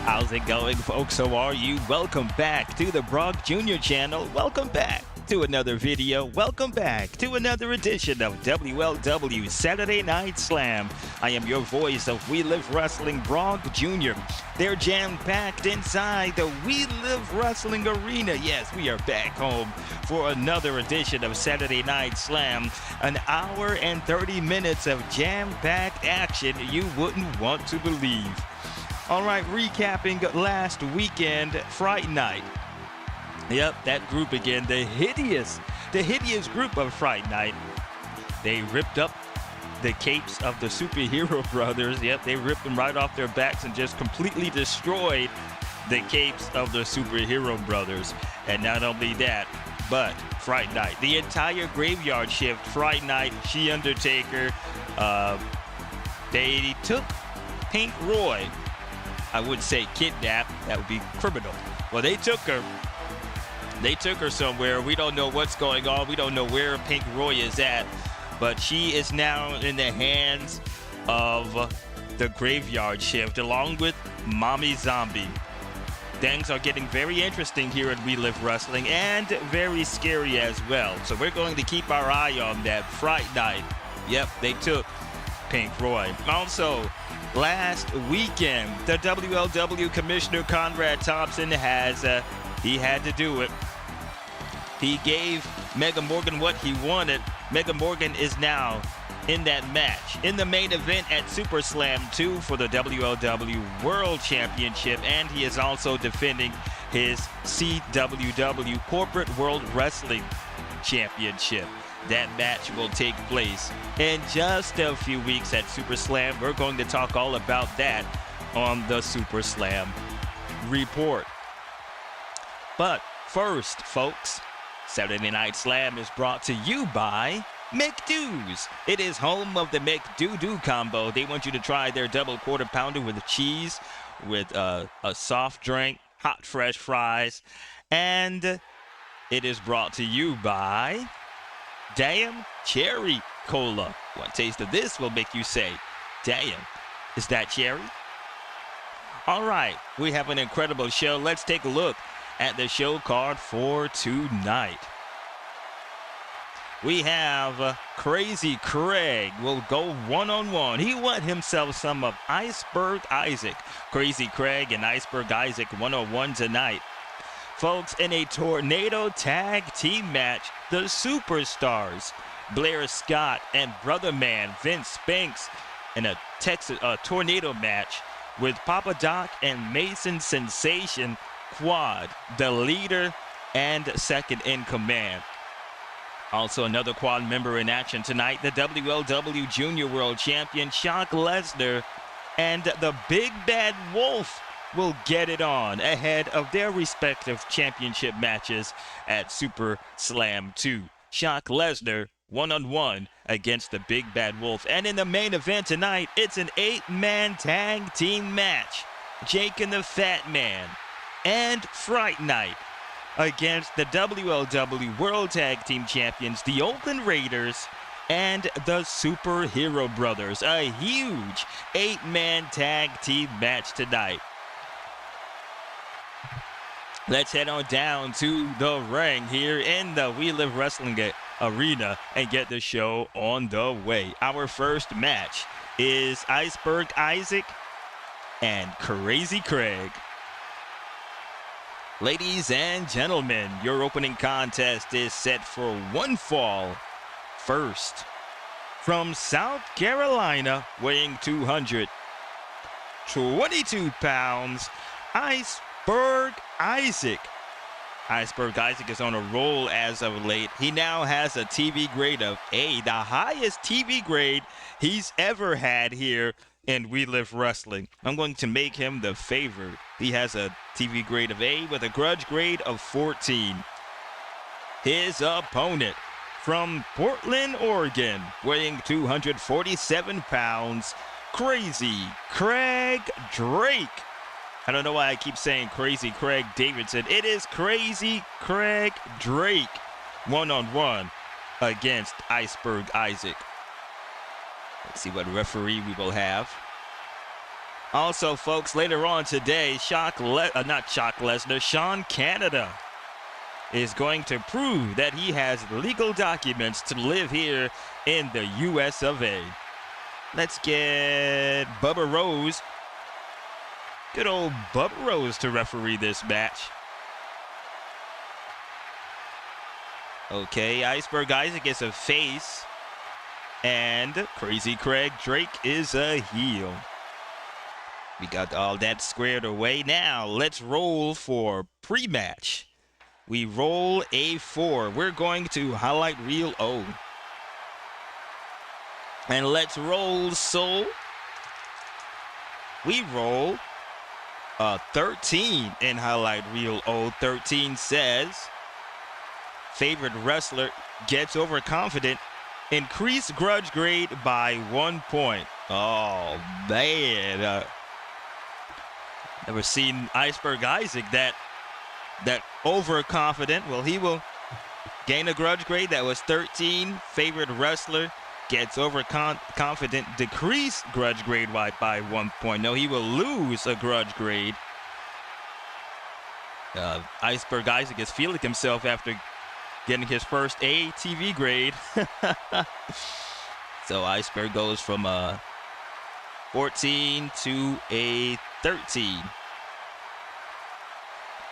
How's it going, folks? How are you? Welcome back to the Brock Jr. channel. Welcome back to another video. Welcome back to another edition of WLW Saturday Night Slam. I am your voice of We Live Wrestling, Brock Jr. They're jam-packed inside the We Live Wrestling arena. Yes, we are back home for another edition of Saturday Night Slam. An hour and 30 minutes of jam-packed action you wouldn't want to believe. All right, recapping last weekend, Fright Night. Yep, that group again, the hideous group of Fright Night. They ripped up the capes of the superhero brothers. Yep, they ripped them right off their backs and just completely destroyed the capes of the superhero brothers. And not only that, but Fright Night, the entire graveyard shift, Fright Night, She Undertaker, they took Pink Roy. I would say kidnap, that would be criminal. Well, they took her somewhere. We don't know what's going on. We don't know where Pink Roy is at, but she is now in the hands of the graveyard shift along with Mommy Zombie. Things are getting very interesting here at We Live Wrestling and very scary as well. So we're going to keep our eye on that. Fright Night. Yep, they took Pink Roy. Also, last weekend, the WLW Commissioner Conrad Thompson he had to do it. He gave Mega Morgan what he wanted. Mega Morgan is now in that match in the main event at Super Slam 2 for the WLW World Championship, and he is also defending his CWW Corporate World Wrestling Championship. That match will take place in just a few weeks at Super Slam. We're going to talk all about that on the Super Slam report. But first, folks, Saturday Night Slam is brought to you by McDo's. It is home of the McDoo-Doo combo. They want you to try their double quarter pounder with cheese, with a soft drink, hot fresh fries, and it is brought to you by Damn Cherry Cola. One taste of this will make you say, damn, is that cherry? All right, we have an incredible show. Let's take a look at the show card for tonight. We have Crazy Craig will go one-on-one. He won himself some of Iceberg Isaac. Crazy Craig and Iceberg Isaac one-on-one tonight. Folks, in a tornado tag team match, the superstars, Blair Scott and Brother Man, Vince Spinks, in a tornado match with Papa Doc and Mason Sensation Quad, the leader and second in command. Also another quad member in action tonight, the WLW Junior World Champion, Brock LEZNAR, and the Big Bad Wolf will get it on ahead of their respective championship matches at Super Slam 2. Brock LEZNAR one-on-one against the Big Bad Wolf. And in the main event tonight, it's an 8-man tag team match. Jake and the Fat Man and Fright Night against the WLW World Tag Team Champions, the Oakland Raiders, and the Superhero Brothers. A huge 8-man tag team match tonight. Let's head on down to the ring here in the We Live Wrestling arena and get the show on the way. Our first match is Iceberg Isaac and Crazy Craig. Ladies and gentlemen, your opening contest is set for one fall. First, from South Carolina, weighing 222 pounds, Iceberg Isaac. Iceberg Isaac is on a roll as of late. He now has a TV grade of A, the highest TV grade he's ever had here in We Live Wrestling. I'm going to make him the favorite. He has a TV grade of A with a grudge grade of 14. His opponent from Portland, Oregon, weighing 247 pounds, Crazy Craig Drake. I don't know why I keep saying Crazy Craig Davidson. It is Crazy Craig Drake, one-on-one against Iceberg Isaac. Let's see what referee we will have. Also, folks, later on today, Sean Canada is going to prove that he has legal documents to live here in the U.S. of A. Let's get Bubba Rose. Good old Bubba Rose to referee this match. Okay, Iceberg Isaac is a face. And Crazy Craig Drake is a heel. We got all that squared away. Now, let's roll for pre-match. We roll A4. We're going to highlight reel O. And let's roll Soul. We roll 13 in highlight reel O. 13 says, favorite wrestler gets overconfident. Increase grudge grade by 1 point. Oh, man. Never seen Iceberg Isaac that overconfident. Well, he will gain a grudge grade. That was 13. Favorite wrestler gets overconfident. Decrease grudge grade by 1 point. No, he will lose a grudge grade. Iceberg Isaac is feeling himself after getting his first A TV grade. So Iceberg goes from a 14 to a 13.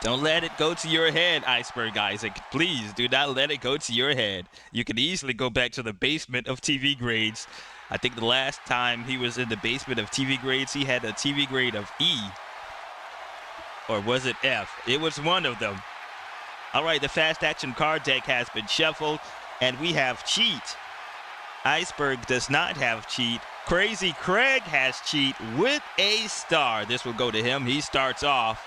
Don't let it go to your head, Iceberg Isaac. Please do not let it go to your head. You can easily go back to the basement of TV grades. I think the last time he was in the basement of TV grades, he had a TV grade of E. Or was it F? It was one of them. All right, the fast action card deck has been shuffled, and we have cheat. Iceberg does not have cheat. Crazy Craig has cheat with a star. This will go to him. He starts off.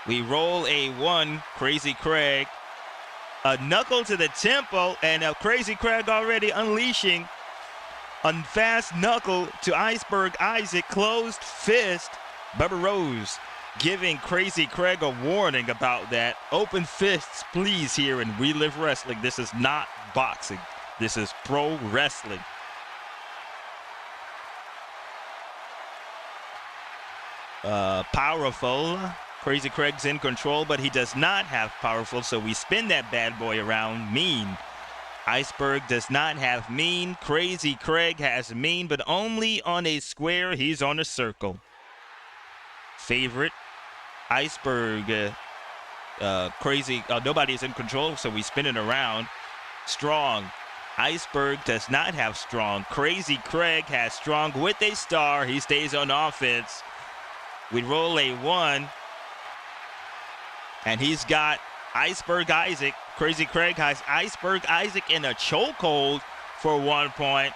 We roll a 1, Crazy Craig. A knuckle to the temple, and Crazy Craig already unleashing a fast knuckle to Iceberg Isaac. Closed fist. Bubba Rose giving Crazy Craig a warning about that. Open fists, please, here in We Live Wrestling. This is not boxing. This is pro wrestling. Powerful. Crazy Craig's in control, but he does not have powerful, so we spin that bad boy around. Mean. Iceberg does not have mean. Crazy Craig has mean, but only on a square. He's on a circle. Favorite. Iceberg. Crazy. Nobody's in control, so we spin it around. Strong. Iceberg does not have strong. Crazy Craig has strong with a star. He stays on offense. We roll a 1. And he's got Iceberg Isaac. Crazy Craig has Iceberg Isaac in a chokehold for 1 point.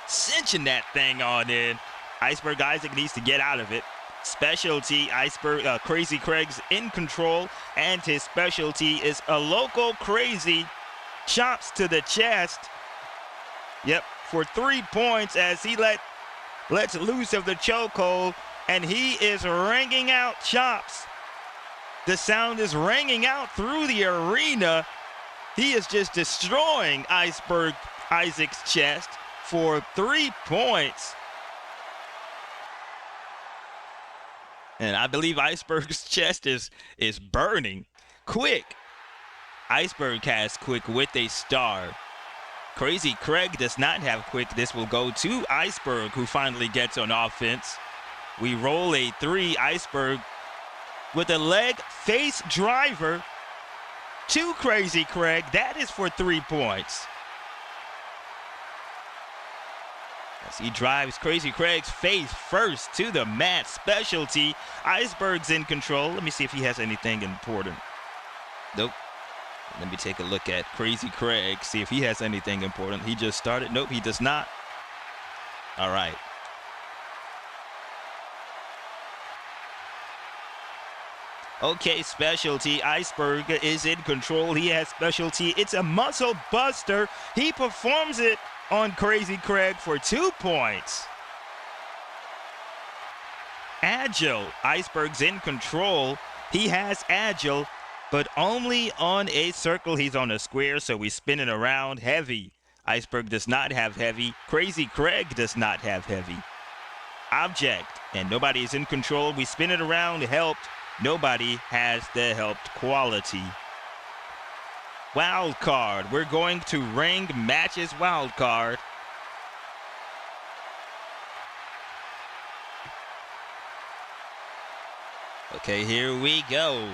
Cinching that thing on in. Iceberg Isaac needs to get out of it. Specialty, Crazy Craig's in control. And his specialty is a local crazy. Chops to the chest. Yep, for 3 points as he lets loose of the chokehold. And he is ringing out chops. The sound is ringing out through the arena. He is just destroying Iceberg Isaac's chest for 3 points. And I believe Iceberg's chest is burning. Quick. Iceberg has quick with a star. Crazy Craig does not have quick. This will go to Iceberg, who finally gets on offense. We roll a 3. Iceberg with a leg face driver to Crazy Craig. That is for 3 points. As he drives Crazy Craig's face first to the mat. Specialty. Iceberg's in control. Let me see if he has anything important. Nope. Let me take a look at Crazy Craig, see if he has anything important. He just started. Nope, he does not. All right. Okay, specialty. Iceberg is in control. He has specialty. It's a muscle buster. He performs it on Crazy Craig for 2 points. Agile. Iceberg's in control. He has agile, but only on a circle. He's on a square, so he's spinning around. Heavy. Iceberg does not have heavy. Crazy Craig does not have heavy. Object, and nobody is in control. We spin it around. Helped. Nobody has the helped quality. Wild card. We're going to ring matches wild card. Okay, here we go.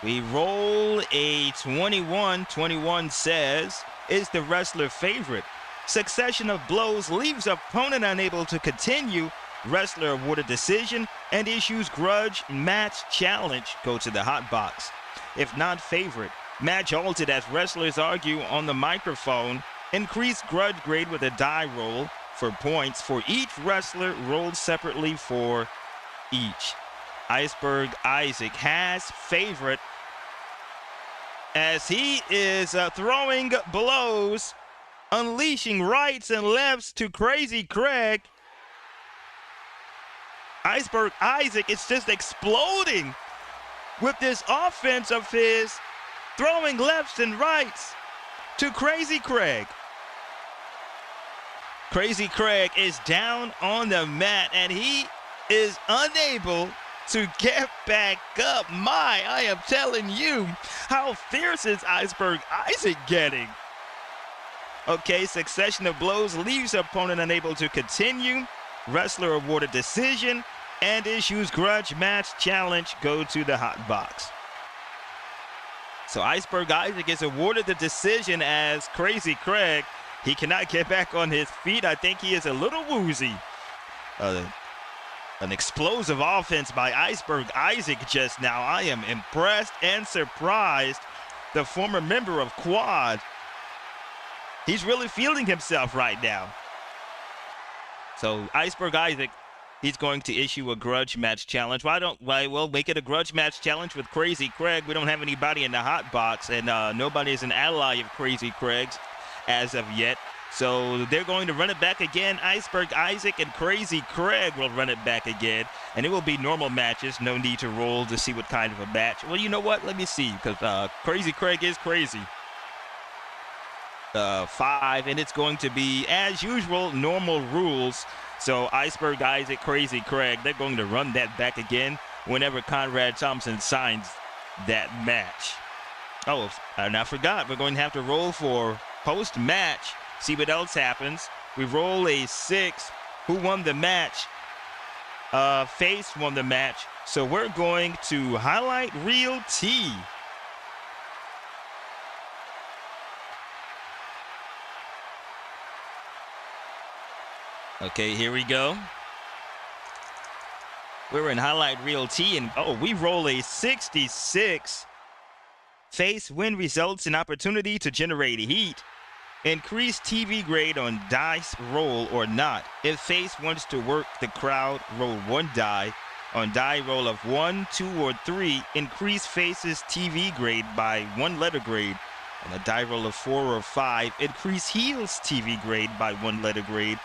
We roll a 21. 21 says, is the wrestler favorite? Succession of blows leaves opponent unable to continue. Wrestler awarded decision and issues grudge match challenge. Go to the hot box. If not favorite, match halted as wrestlers argue on the microphone. Increase grudge grade with a die roll for points for each wrestler rolled separately for each. Iceberg Isaac has favorite as he is throwing blows, unleashing rights and lefts to Crazy Craig. Iceberg Isaac is just exploding with this offense of his, throwing lefts and rights to Crazy Craig. Crazy Craig is down on the mat and he is unable to get back up. I am telling you, how fierce is Iceberg Isaac getting? Okay, succession of blows leaves opponent unable to continue. Wrestler awarded decision and issues grudge match challenge. Go to the hot box. So Iceberg Isaac is awarded the decision as Crazy Craig. He cannot get back on his feet. I think he is a little woozy. An explosive offense by Iceberg Isaac just now. I am impressed and surprised. The former member of Quad. He's really feeling himself right now. So Iceberg Isaac, he's going to issue a grudge match challenge. Why well, make it a grudge match challenge with Crazy Craig. We don't have anybody in the hot box, and nobody is an ally of Crazy Craig's as of yet. So they're going to run it back again. Iceberg Isaac and Crazy Craig will run it back again. And it will be normal matches. No need to roll to see what kind of a match. Well, you know what? Let me see. Because Crazy Craig is crazy. 5. And it's going to be, as usual, normal rules. So Iceberg Isaac, Crazy Craig, they're going to run that back again whenever Conrad Thompson signs that match. Oh, and I forgot. We're going to have to roll for post-match. See what else happens. We roll a 6. Who won the match? Face won the match. So we're going to highlight Real T. Okay, here we go. We're in highlight Real T, and we roll a 66. Face win results in opportunity to generate heat. Increase TV grade on dice roll or not. If face wants to work the crowd, roll 1 die. On die roll of 1, 2, or 3, increase face's TV grade by 1 letter grade. On a die roll of 4 or 5, increase heel's TV grade by 1 letter grade.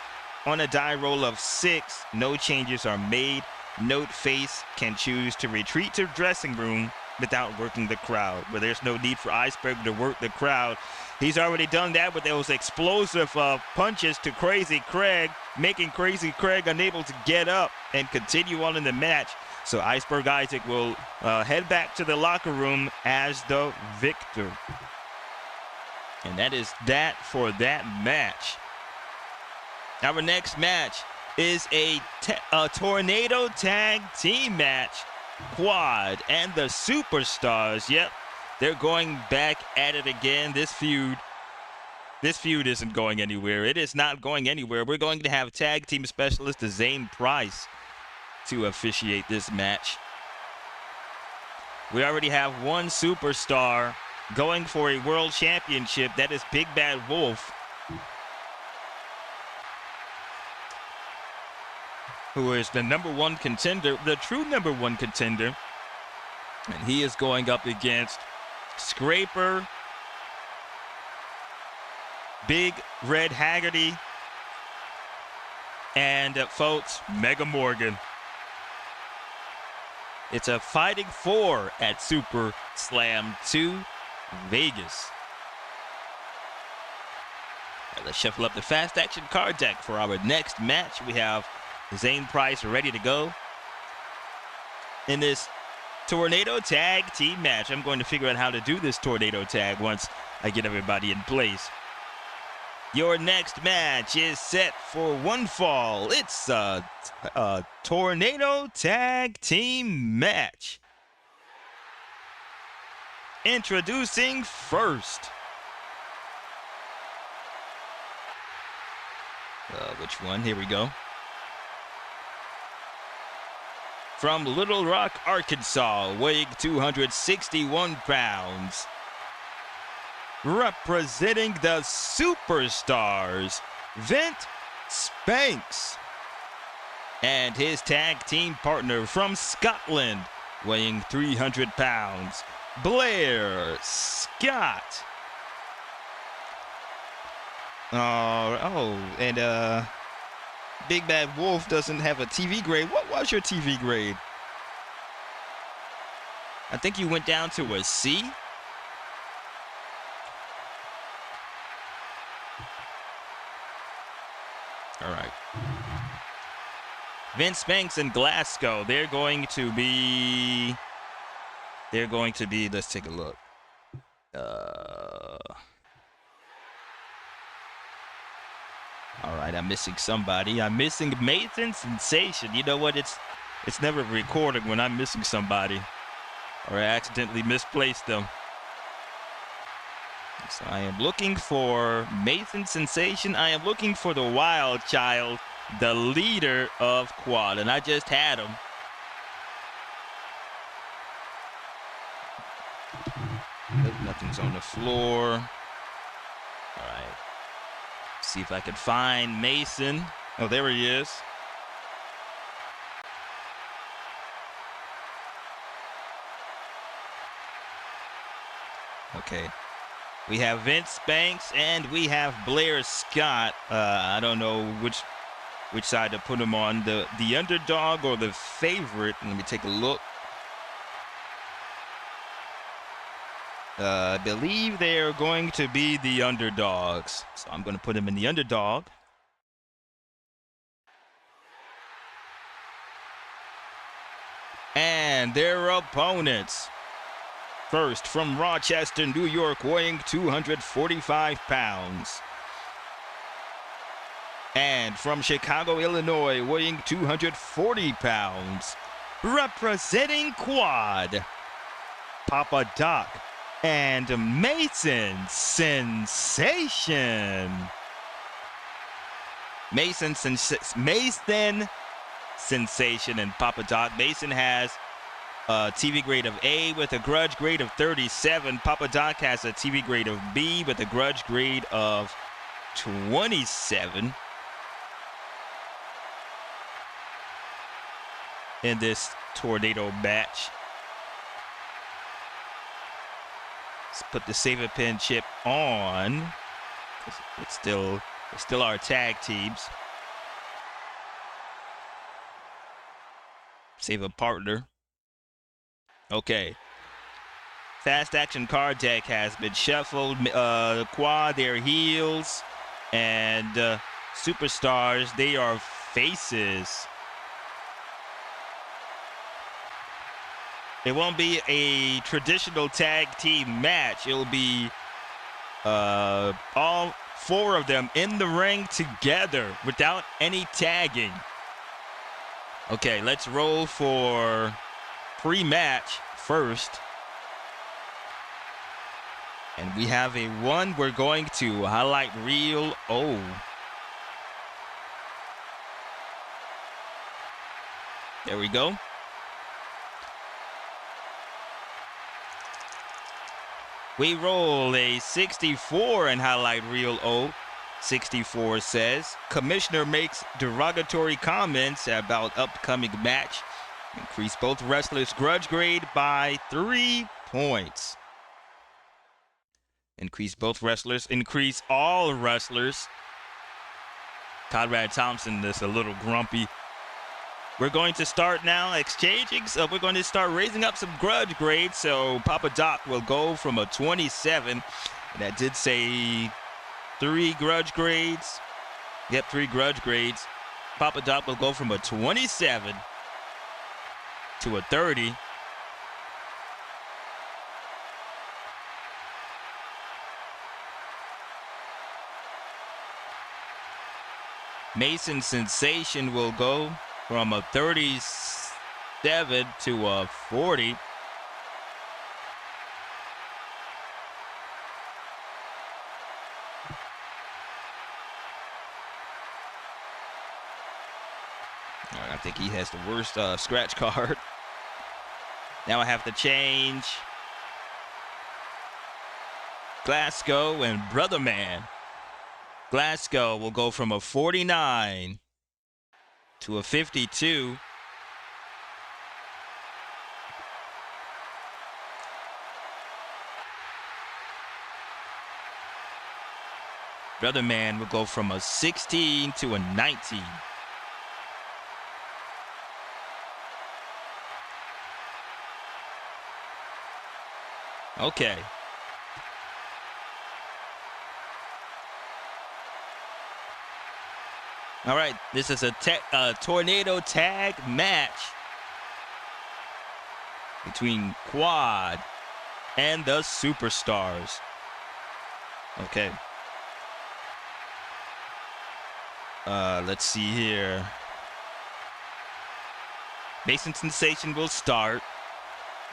On a die roll of 6, no changes are made. Note face can choose to retreat to dressing room without working the crowd. But there's no need for Iceberg to work the crowd. He's already done that with those explosive punches to Crazy Craig, making Crazy Craig unable to get up and continue on in the match. So Iceberg Isaac will head back to the locker room as the victor. And that is that for that match. Our next match is a tornado tag team match. Quad and the Superstars. Yep, they're going back at it again. This feud isn't going anywhere. It is not going anywhere. We're going to have tag team specialist Zane Price to officiate this match. We already have one superstar going for a world championship. That is Big Bad Wolf, who is the #1 contender, the true #1 contender. And he is going up against Scraper, Big Red Haggerty, And folks, Mega Morgan. It's a Fighting 4 at Super Slam 2 Vegas. Right, let's shuffle up the fast action card deck for our next match. We have Zane Price ready to go. In this Tornado Tag Team match, I'm going to figure out how to do this Tornado Tag once I get everybody in place. Your next match is set for one fall. It's a Tornado Tag Team match. Introducing first. Which one? Here we go. From Little Rock, Arkansas, weighing 261 pounds. Representing the Superstars, Vince Spanks. And his tag team partner from Scotland, weighing 300 pounds, Blair Scott. And Big Bad Wolf doesn't have a TV grade. What was your TV grade? I think you went down to a C. All right. Vince Spanks and Glasgow. They're going to be, let's take a look. All right, I'm missing somebody. I'm missing Mason Sensation. You know what? It's never recorded when I'm missing somebody or I accidentally misplaced them. So I am looking for Mason Sensation. I am looking for the Wild Child, the leader of Quad, and I just had him. Nothing's on the floor. All right. See if I can find Mason. Oh, there he is. Okay. We have Vince Spanks and we have Blair Scott. I don't know which side to put him on, the underdog or the favorite. Let me take a look. I believe they are going to be the underdogs. So I'm going to put him in the underdog. And their opponents. First, from Rochester, New York, weighing 245 pounds. And from Chicago, Illinois, weighing 240 pounds. Representing Quad, Papa Doc and Mason Sensation. Mason Sensation and Papa Doc. Mason has a TV grade of A with a grudge grade of 37. Papa Doc has a TV grade of B with a grudge grade of 27. In this tornado match. Let's put the Save a Pin chip on. It's still our tag teams. Save a partner. Okay. Fast action card deck has been shuffled. Quad, their heels. And Superstars, they are faces. It won't be a traditional tag team match. It'll be all four of them in the ring together without any tagging. Okay, let's roll for pre-match first. And we have a one. We're going to highlight reel O. There we go. We roll a 64 and highlight reel O. 64 says, Commissioner makes derogatory comments about upcoming match. Increase both wrestlers' grudge grade by 3 points. Increase both wrestlers. Increase all wrestlers. Conrad Thompson is a little grumpy. We're going to start now exchanging. So we're going to start raising up some grudge grades. So Papa Doc will go from a 27. And that did say 3 grudge grades. Yep, 3 grudge grades. Papa Doc will go from a 27 to a 30. Mason Sensation will go from a 37 to a 40. I think he has the worst scratch card. Now I have to change Glasgow and Brother Man. Glasgow will go from a 49 to a 52. Brother Man will go from a 16 to a 19. Okay. All right, this is a tornado tag match between Quad and the Superstars. Okay. Let's see here. Mason Sensation will start.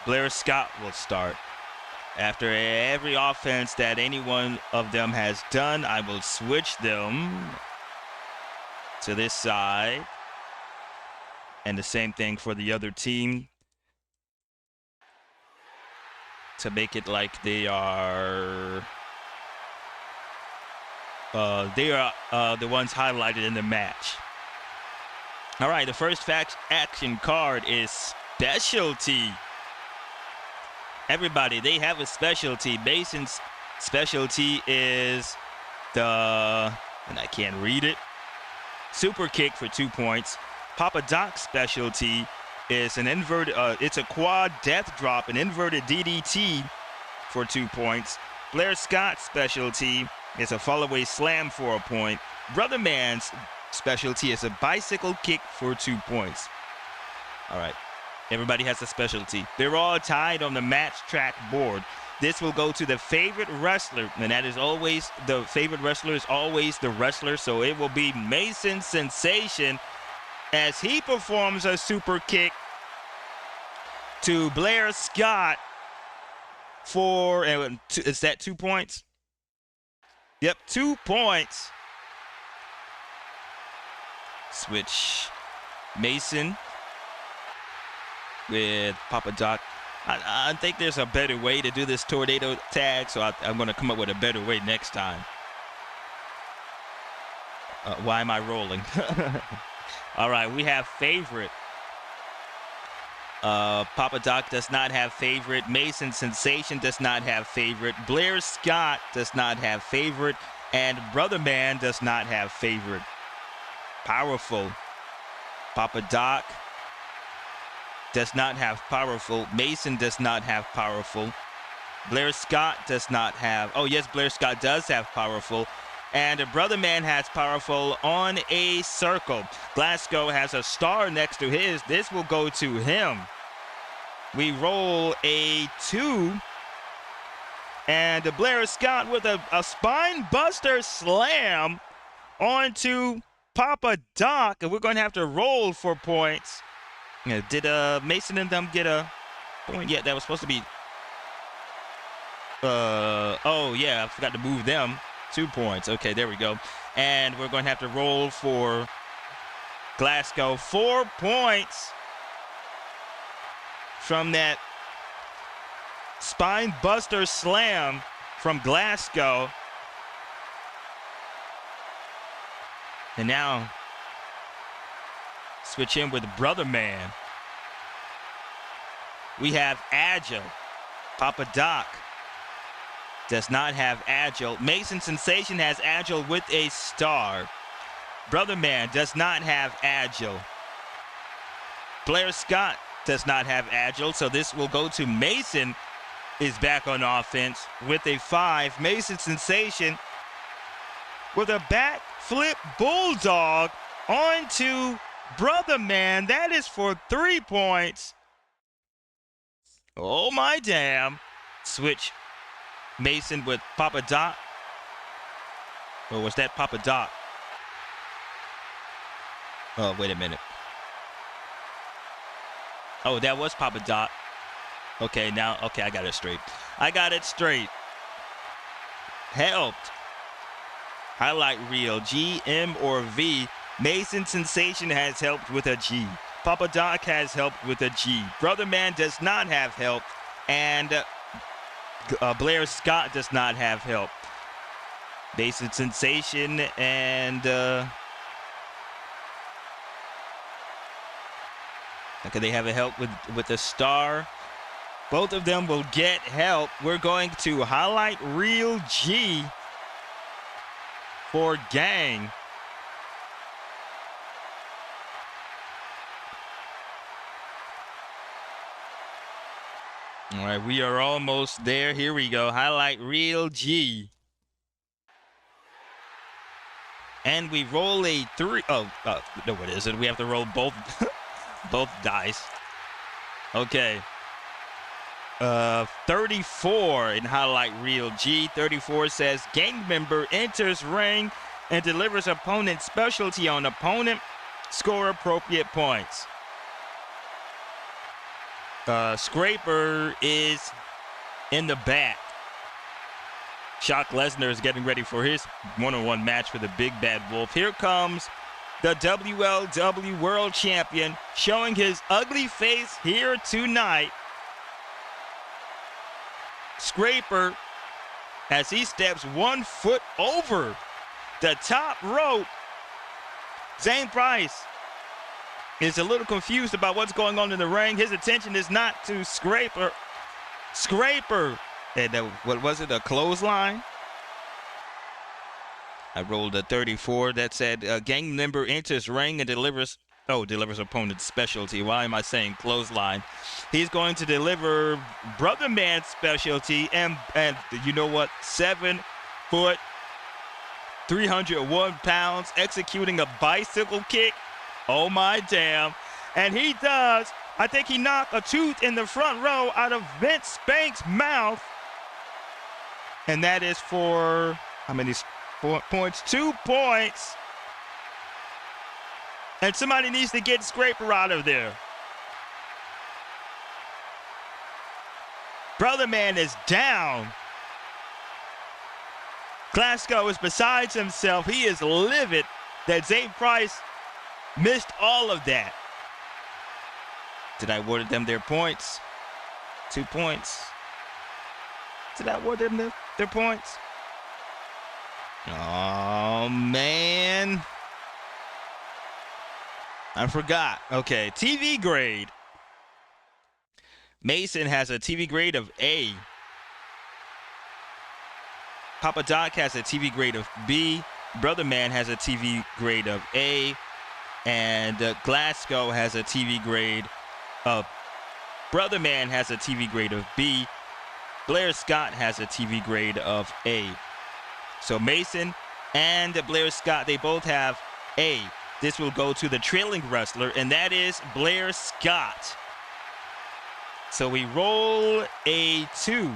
Blair Scott will start. After every offense that any one of them has done, I will switch them to this side. And the same thing for the other team, to make it like they are the ones highlighted in the match. All right, the first action card is Specialty. Everybody, they have a specialty. Mason's specialty is and I can't read it, super kick for 2 points. Papa Doc's specialty is an inverted, it's a quad death drop, an inverted DDT for 2 points. Blair Scott's specialty is a fallaway slam for a point. Brother Man's specialty is a bicycle kick for 2 points. All right. Everybody has a specialty. They're all tied on the match track board. This will go to the favorite wrestler, and that is always the favorite wrestler is always the wrestler. So it will be Mason Sensation as he performs a super kick to Blair Scott for, is that 2 points? Yep, 2 points. Switch Mason with Papa Doc. I think there's a better way to do this tornado tag, so I'm going to come up with a better way next time. Why am I rolling? All right, we have favorite. Papa Doc does not have favorite. Mason Sensation does not have favorite. Blair Scott does not have favorite. And Brother Man does not have favorite. Powerful. Papa Doc does not have powerful. Mason does not have powerful. Blair Scott does not have. Oh, yes, Blair Scott does have powerful. And Brother Man has powerful on a circle. Glasgow has a star next to his. This will go to him. We roll a 2. And Blair Scott with a spine buster slam onto Papa Doc. And we're going to have to roll for points. Did Mason and them get a point? Yeah, that was supposed to be. Oh, yeah, I forgot to move them. 2 points. Okay, there we go. And we're going to have to roll for Glasgow. 4 points from that spine buster slam from Glasgow. And now switch in with Brother Man. We have Agile. Papa Doc does not have Agile. Mason Sensation has Agile with a star. Brother Man does not have Agile. Blair Scott does not have Agile, so this will go to Mason. Is back on offense with a 5. Mason Sensation with a back flip bulldog onto Brother Man. That is for 3 points. Oh my damn. Switch Mason with Papa Doc. Or was that Papa Doc? Oh, wait a minute. Oh, that was Papa Doc. Okay, now, okay, I got it straight. I got it straight. Helped. Highlight reel, G, M, or V. Mason Sensation has helped with a G. Papa Doc has helped with a G. Brother Man does not have help. And Blair Scott does not have help. Mason Sensation and... okay, they have a help with the star. Both of them will get help. We're going to highlight reel G for gang. All right, we are almost there. Here we go. Highlight reel G. And we roll a 3. Oh, no, what is it? We have to roll both both dice. Okay. 34 in highlight reel G. 34 says gang member enters ring and delivers opponent specialty on opponent. Score appropriate points. Scraper is in the back. Shock LEZNAR is getting ready for his one-on-one match with the Big Bad Wolf. Here comes the WLW World Champion showing his ugly face here tonight. Scraper, as he steps 1 foot over the top rope. Zane Price is a little confused about what's going on in the ring. His attention is not to Scraper. Scraper, and what was it, a clothesline? I rolled a 34 that said gang member enters ring and delivers opponent's specialty. Why am I saying clothesline? He's going to deliver Brother Man's specialty, and you know what? 7 foot, 301 pounds, executing a bicycle kick. Oh my damn. And he does. I think he knocked a tooth in the front row out of Vince Spank's mouth. And that is for how many points? 2 points. And somebody needs to get Scraper out of there. Brother Man is down. Glasgow is besides himself. He is livid that Zane Price missed all of that. Did I award them their points? 2 points. Did I award them their points? Oh, man. I forgot. Okay, TV grade. Mason has a TV grade of A. Papa Doc has a TV grade of B. Brother Man has a TV grade of A. And Glasgow has a TV grade of... Brother Man has a TV grade of B. Blair Scott has a TV grade of A. So Mason and Blair Scott, they both have A. This will go to the trailing wrestler, and that is Blair Scott. So we roll a 2.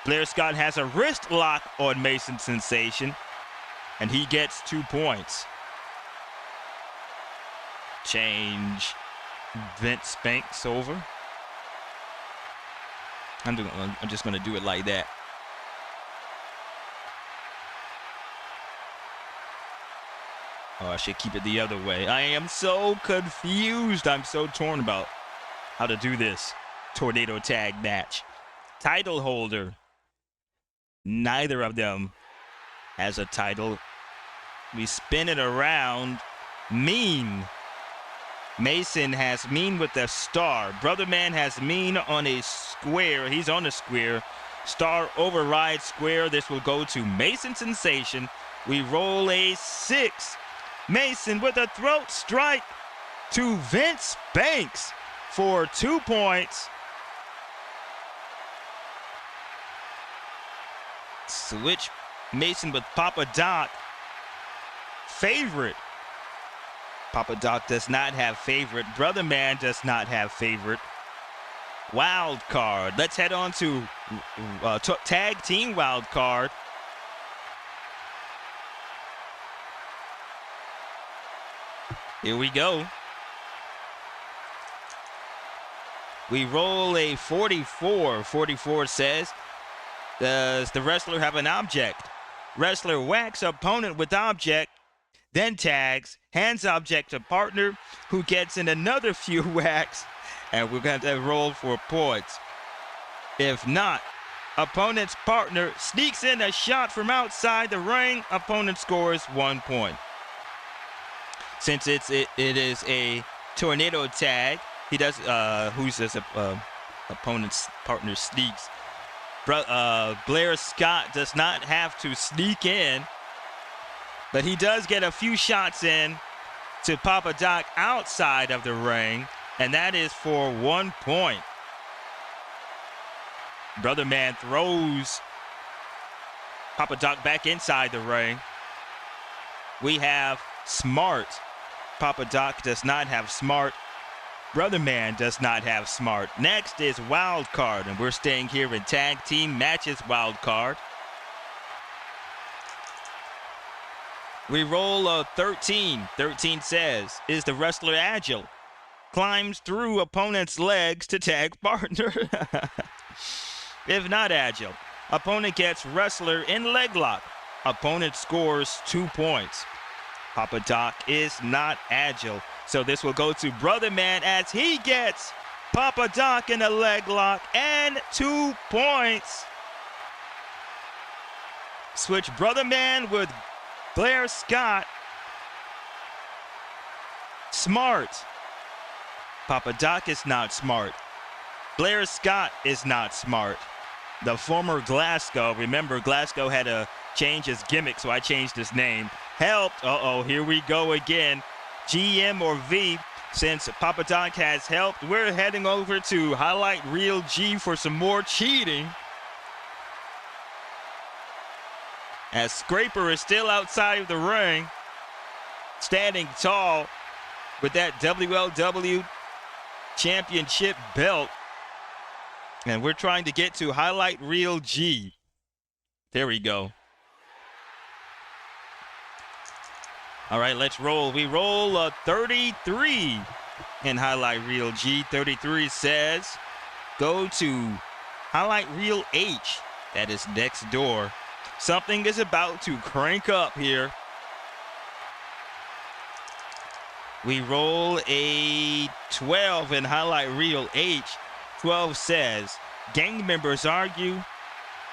Blair Scott has a wrist lock on Mason Sensation, and he gets 2 points. Change Vince Spanks over. I'm just going to do it like that. Oh, I should keep it the other way. I am so confused. I'm so torn about how to do this tornado tag match. Title holder. Neither of them has a title. We spin it around. Mean. Mason has Mean with the star. Brother Man has Mean on a square. He's on a square. Star overrides square. This will go to Mason Sensation We roll a 6. Mason with a throat strike to Vince Banks for 2 points. Switch Mason with Papa Doc. Favorite. Papa Doc does not have favorite. Brother Man does not have favorite. Wild card. Let's head on to tag team wild card. Here we go. We roll a 44. 44 says, does the wrestler have an object? Wrestler whacks opponent with object, then tags, hands object to partner, who gets in another few whacks, and we're going to roll for points. If not, opponent's partner sneaks in a shot from outside the ring, opponent scores 1 point. Since it is a tornado tag, he does who's this opponent's partner sneaks. Blair Scott does not have to sneak in, but he does get a few shots in to Papa Doc outside of the ring, and that is for 1 point. Brother Man throws Papa Doc back inside the ring. We have Smart. Papa Doc does not have Smart. Brother Man does not have Smart. Next is Wild Card, and we're staying here in Tag Team Matches Wild Card. We roll a 13. 13 says, is the wrestler agile? Climbs through opponent's legs to tag partner. If not agile, opponent gets wrestler in leg lock. Opponent scores 2 points. Papa Doc is not agile, so this will go to Brother Man as he gets Papa Doc in a leg lock and 2 points. Switch Brother Man with Blair Scott. Smart. Papa Doc is not smart. Blair Scott is not smart. The former Glasgow, remember Glasgow had to change his gimmick, so I changed his name. Helped. Uh-oh, here we go again. GM or V. Since Papa Doc has helped, we're heading over to Highlight Reel G for some more cheating. As Scraper is still outside of the ring, standing tall with that WLW Championship belt. And we're trying to get to Highlight Reel G. There we go. All right, let's roll. We roll a 33 in Highlight Reel G. 33 says, go to Highlight Reel H. That is next door. Something is about to crank up here. We roll a 12 in Highlight Reel H. 12 says, gang members argue,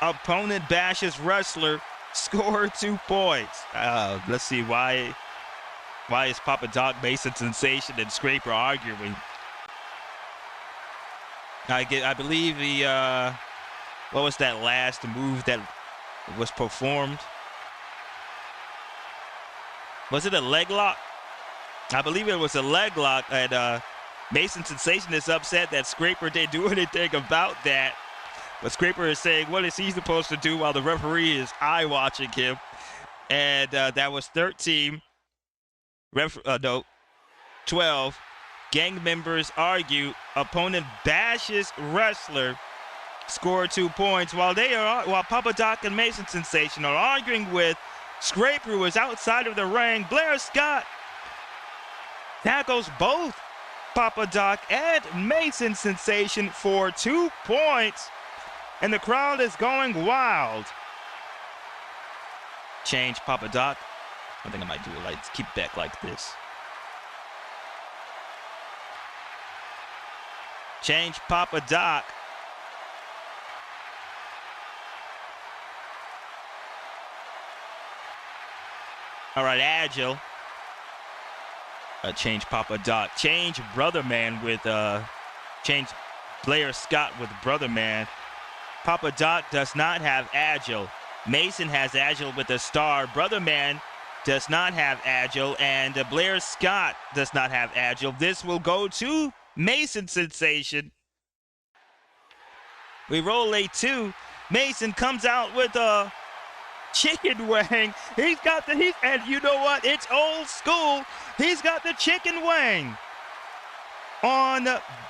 opponent bashes wrestler, score 2 points. Let's see why is Papa Doc, Mason Sensation, and Scraper arguing? I believe the what was that last move that was performed? Was it a leg lock? I believe it was a leg lock, and Mason Sensation is upset that Scraper didn't do anything about that. But Scraper is saying, what is he supposed to do while the referee is eye-watching him? And that was 13. 12. Gang members argue. Opponent bashes wrestler. Score 2 points. While Papa Doc and Mason Sensation are arguing with Scraper, who is outside of the ring, Blair Scott tackles both Papa Doc and Mason Sensation for 2 points. And the crowd is going wild. Change Papa Doc. I think I might do it like keep back like this. Change Papa Doc. All right, agile. Change Papa Doc. Change Brother Man with change Blair Scott with Brother Man. Papa Doc does not have agile. Mason has Agile with a star. Brother Man does not have Agile, and Blair Scott does not have Agile. This will go to Mason Sensation. We roll a 2. Mason comes out with a chicken wing. He's got and you know what? It's old school. He's got the chicken wing on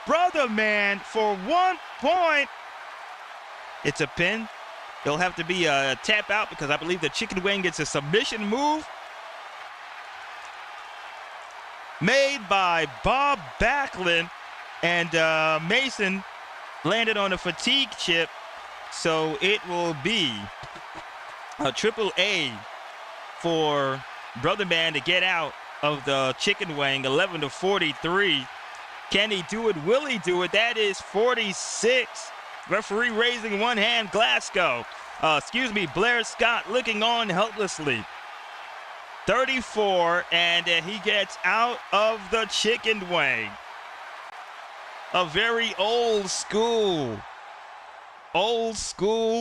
Brother Man for 1 point. It's a pin. It'll have to be a tap out because I believe the chicken wing gets a submission move. Made by Bob Backlund, and Mason landed on a fatigue chip, so it will be a triple A for Brother Man to get out of the chicken wing. 11-43. Can he do it? Will he do it? That is 46. Referee raising one hand. Blair Scott looking on helplessly. 34, and he gets out of the chicken wing. A very old school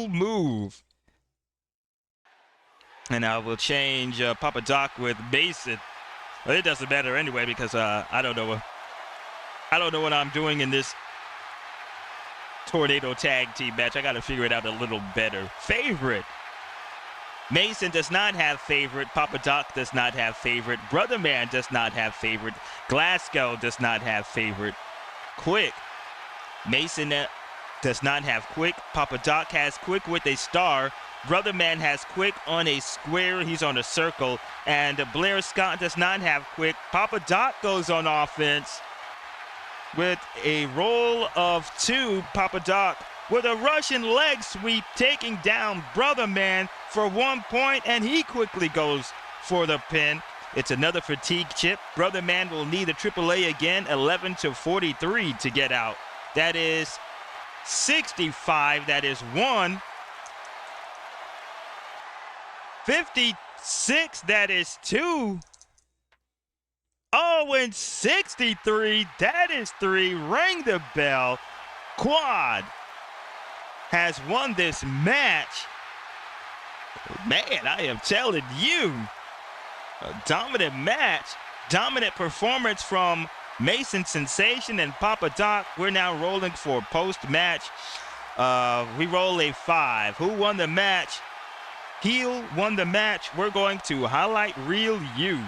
move. And I will change Papa Doc with Mason. Well, it doesn't matter anyway because I don't know what I'm doing in this tornado tag team match. I got to figure it out a little better. Favorite. Mason does not have favorite. Papa Doc does not have favorite. Brother Man does not have favorite. Glasgow does not have favorite. Quick. Mason does not have quick. Papa Doc has quick with a star. Brother Man has quick on a square. He's on a circle. And Blair Scott does not have quick. Papa Doc goes on offense with a roll of 2. Papa Doc with a Russian leg sweep, taking down Brother Man for 1 point, and he quickly goes for the pin. It's another fatigue chip. Brother Man will need a AAA again. 11-43 to get out. That is 65. That is 1. 56. That is 2. Oh, and 63. That is 3. Ring the bell. Quad has won this match. Man, I am telling you, a dominant match, dominant performance from Mason Sensation and Papa Doc. We're now rolling for post-match. We roll a 5. Who won the match? Heel won the match. We're going to highlight reel you.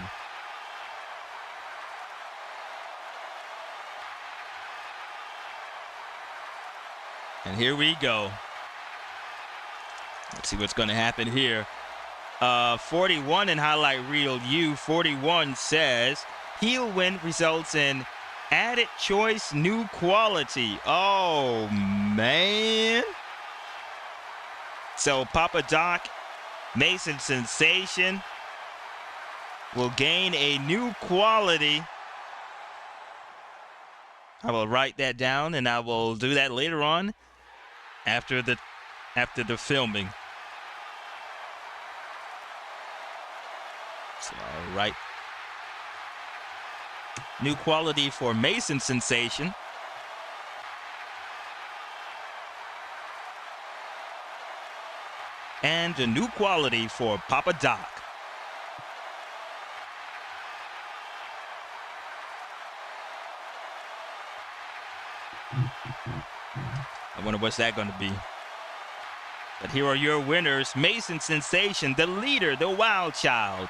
And here we go. Let's see what's going to happen here. 41 in highlight reel U. 41 says, heel win results in added choice new quality. Oh, man. So Papa Doc, Mason Sensation will gain a new quality. I will write that down, and I will do that later on after the filming. So I'll write new quality for Mason Sensation. And a new quality for Papa Doc. I wonder what's that going to be. But here are your winners. Mason Sensation, the leader, the wild child.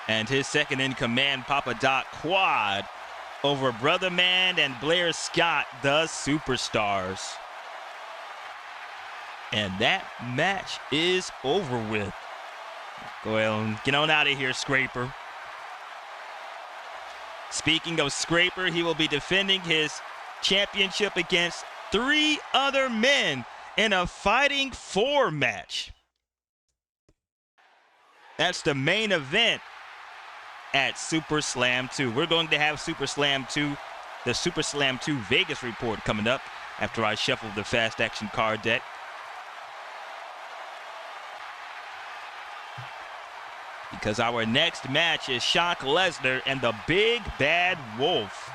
And his second in command, Papa Doc, quad over Brother Man and Blair Scott, the superstars. And that match is over with. Go ahead and get on out of here, Scraper. Speaking of Scraper, he will be defending his championship against 3 other men in a Fighting 4 match. That's the main event at Super Slam 2. We're going to have Super Slam 2, the Super Slam 2 Vegas report coming up after I shuffle the Fast Action card deck. Because our next match is Shock Lesnar and the Big Bad Wolf.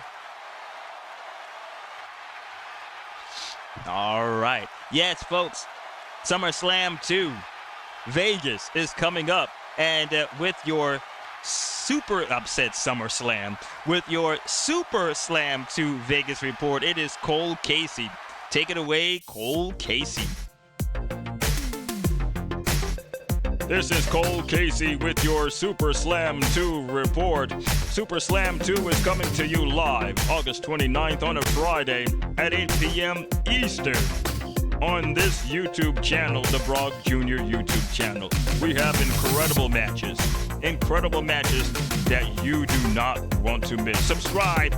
All right. Yes, folks. SummerSlam 2. Vegas is coming up. And with your super upset SummerSlam, with your Super Slam 2 Vegas report, it is Cole Casey. Take it away, Cole Casey. This is Cole Casey with your Super Slam 2 report. Super Slam 2 is coming to you live August 29th on a Friday at 8 p.m. Eastern on this YouTube channel, the Brock Jr. YouTube channel. We have incredible matches that you do not want to miss. Subscribe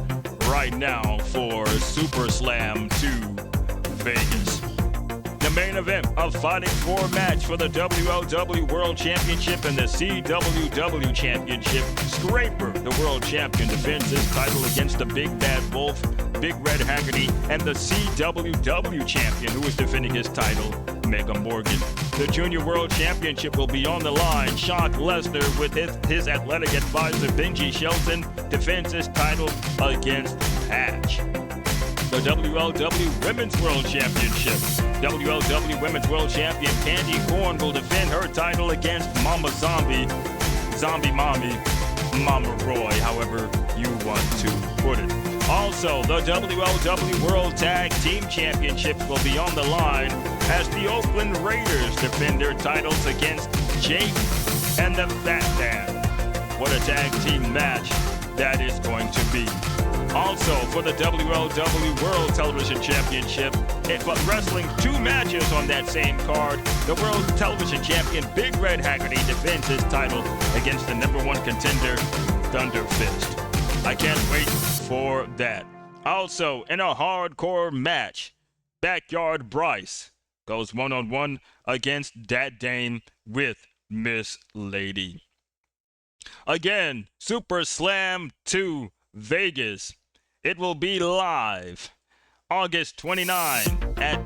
right now for Super Slam 2 Vegas. The main event, a fighting four match for the WLW World Championship and the CWW Championship. Scraper, the world champion, defends his title against the Big Bad Wolf, Big Red Haggerty, and the CWW champion, who is defending his title, Mega Morgan. The Junior World Championship will be on the line. Shock LEZNAR, with his athletic advisor, Benji Shelton, defends his title against Patch. The WLW Women's World Championship. WLW Women's World Champion Candy Corn will defend her title against Mama Zombie, Zombie Mommy, Mama Roy, however you want to put it. Also, the WLW World Tag Team Championships will be on the line as the Oakland Raiders defend their titles against Jake and the Fat Man. What a tag team match that is going to be. Also, for the WLW World Television Championship, but wrestling two matches on that same card, the World Television Champion Big Red Haggerty defends his title against the #1 contender, Thunder Fist. I can't wait for that. Also, in a hardcore match, Backyard Bryce goes one-on-one against Dat Dame with Miss Lady. Again, Super Slam 2 Vegas. It will be live August 29 at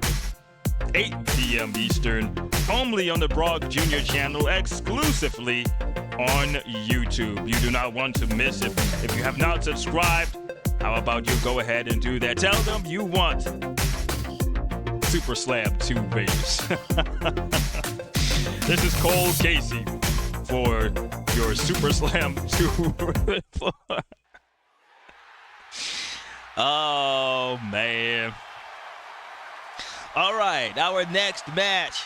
8 p.m. Eastern, only on the Brock Jr. channel, exclusively on YouTube. You do not want to miss it. If you have not subscribed, how about you go ahead and do that? Tell them you want Super Slam 2 Vegas. This is Cole Casey for your Super Slam 2 report. Oh, man. All right, our next match,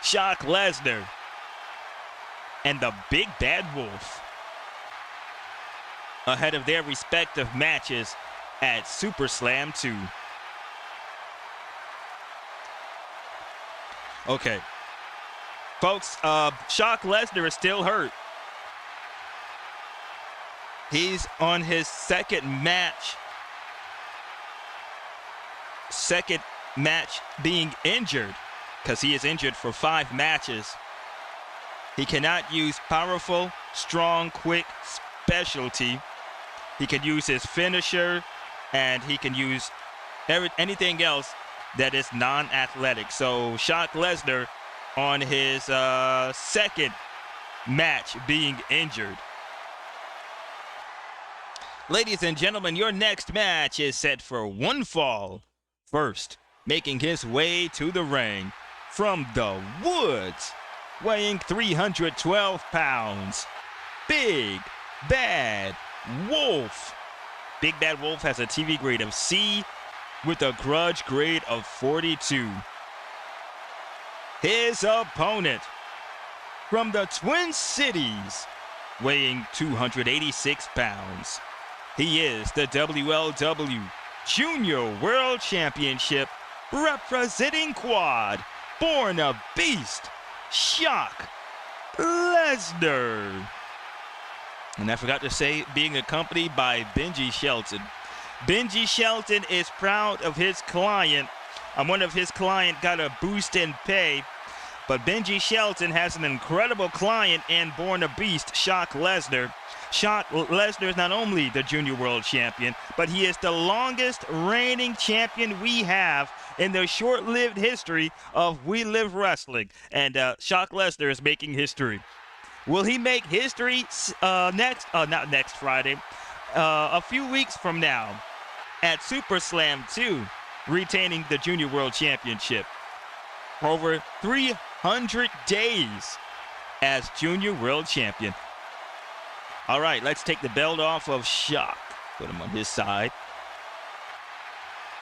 Shock LEZNAR and the Big Bad Wolf, ahead of their respective matches at Super Slam 2. Okay. Folks, Shock LEZNAR is still hurt. He's on his second match being injured, because he is injured for 5 matches. He cannot use powerful, strong, quick specialty. He can use his finisher, and he can use anything else that is non-athletic. So Shock LEZNAR on his second match being injured. Ladies and gentlemen, your next match is set for one fall. First, making his way to the ring from the woods, weighing 312 pounds, Big Bad Wolf. Big Bad Wolf has a TV grade of C with a grudge grade of 42. His opponent from the Twin Cities, weighing 286 pounds. He is the WLW Junior World Championship representing Quad, Born a Beast, Shock LEZNAR. And I forgot to say, being accompanied by Benji Shelton. Benji Shelton is proud of his client. One of his clients got a boost in pay, but Benji Shelton has an incredible client in Born a Beast, Shock LEZNAR. Shock LEZNAR is not only the Junior World Champion, but he is the longest reigning champion we have in the short-lived history of We Live Wrestling. And Shock LEZNAR is making history. Will he make history not next Friday, a few weeks from now at Super Slam 2, retaining the Junior World Championship? Over 3 100 days as Junior World Champion. All right, let's take the belt off of Shock. Put him on his side.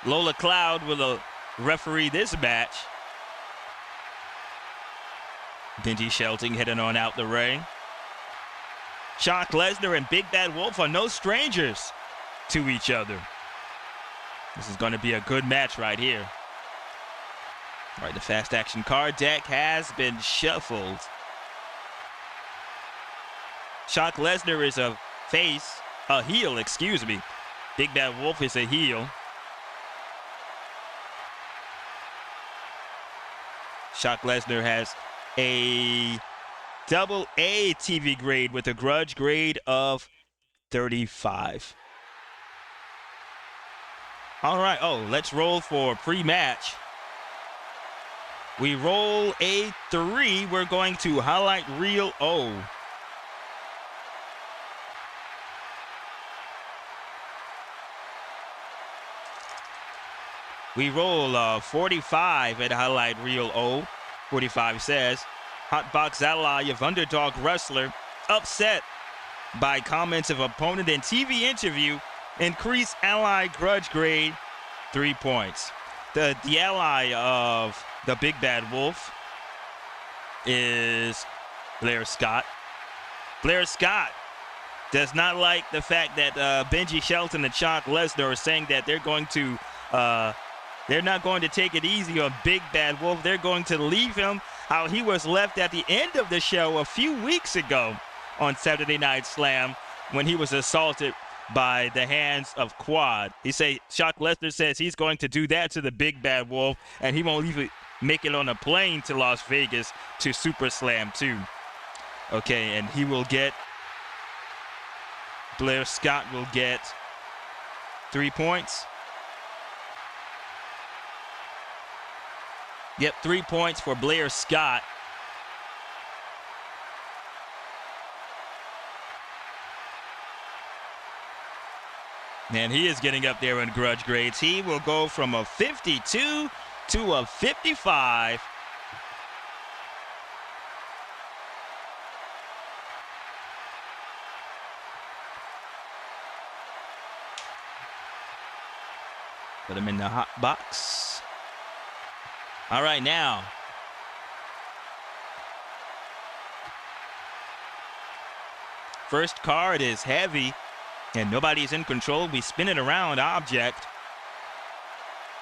Lola Cloud will referee this match. Benji Shelton heading on out the ring. Shock LEZNAR and Big Bad Wolf are no strangers to each other. This is going to be a good match right here. All right, the fast action card deck has been shuffled. Shock LEZNAR is a heel, excuse me. Big Bad Wolf is a heel. Shock LEZNAR has a AA TV grade with a grudge grade of 35. All right, let's roll for pre-match. We roll a 3. We're going to highlight reel O. We roll 45 at highlight reel O. 45 says, Hotbox ally of underdog wrestler upset by comments of opponent in TV interview, increase ally grudge grade 3 points. The ally of the Big Bad Wolf is Blair Scott. Blair Scott does not like the fact that Benji Shelton and Shock LEZNAR are saying that they're not going to take it easy on Big Bad Wolf. They're going to leave him how he was left at the end of the show a few weeks ago on Saturday Night Slam when he was assaulted by the hands of Quad. Shock LEZNAR says he's going to do that to the Big Bad Wolf, and he won't even make it on a plane to Las Vegas to Super Slam 2. Okay, and he will get, Blair Scott will get 3 points. Yep, 3 points for Blair Scott. And he is getting up there in grudge grades. He will go from a 52 to a 55. Put him in the hot box. All right, now. First card is heavy, and nobody's in control. We spin it around object.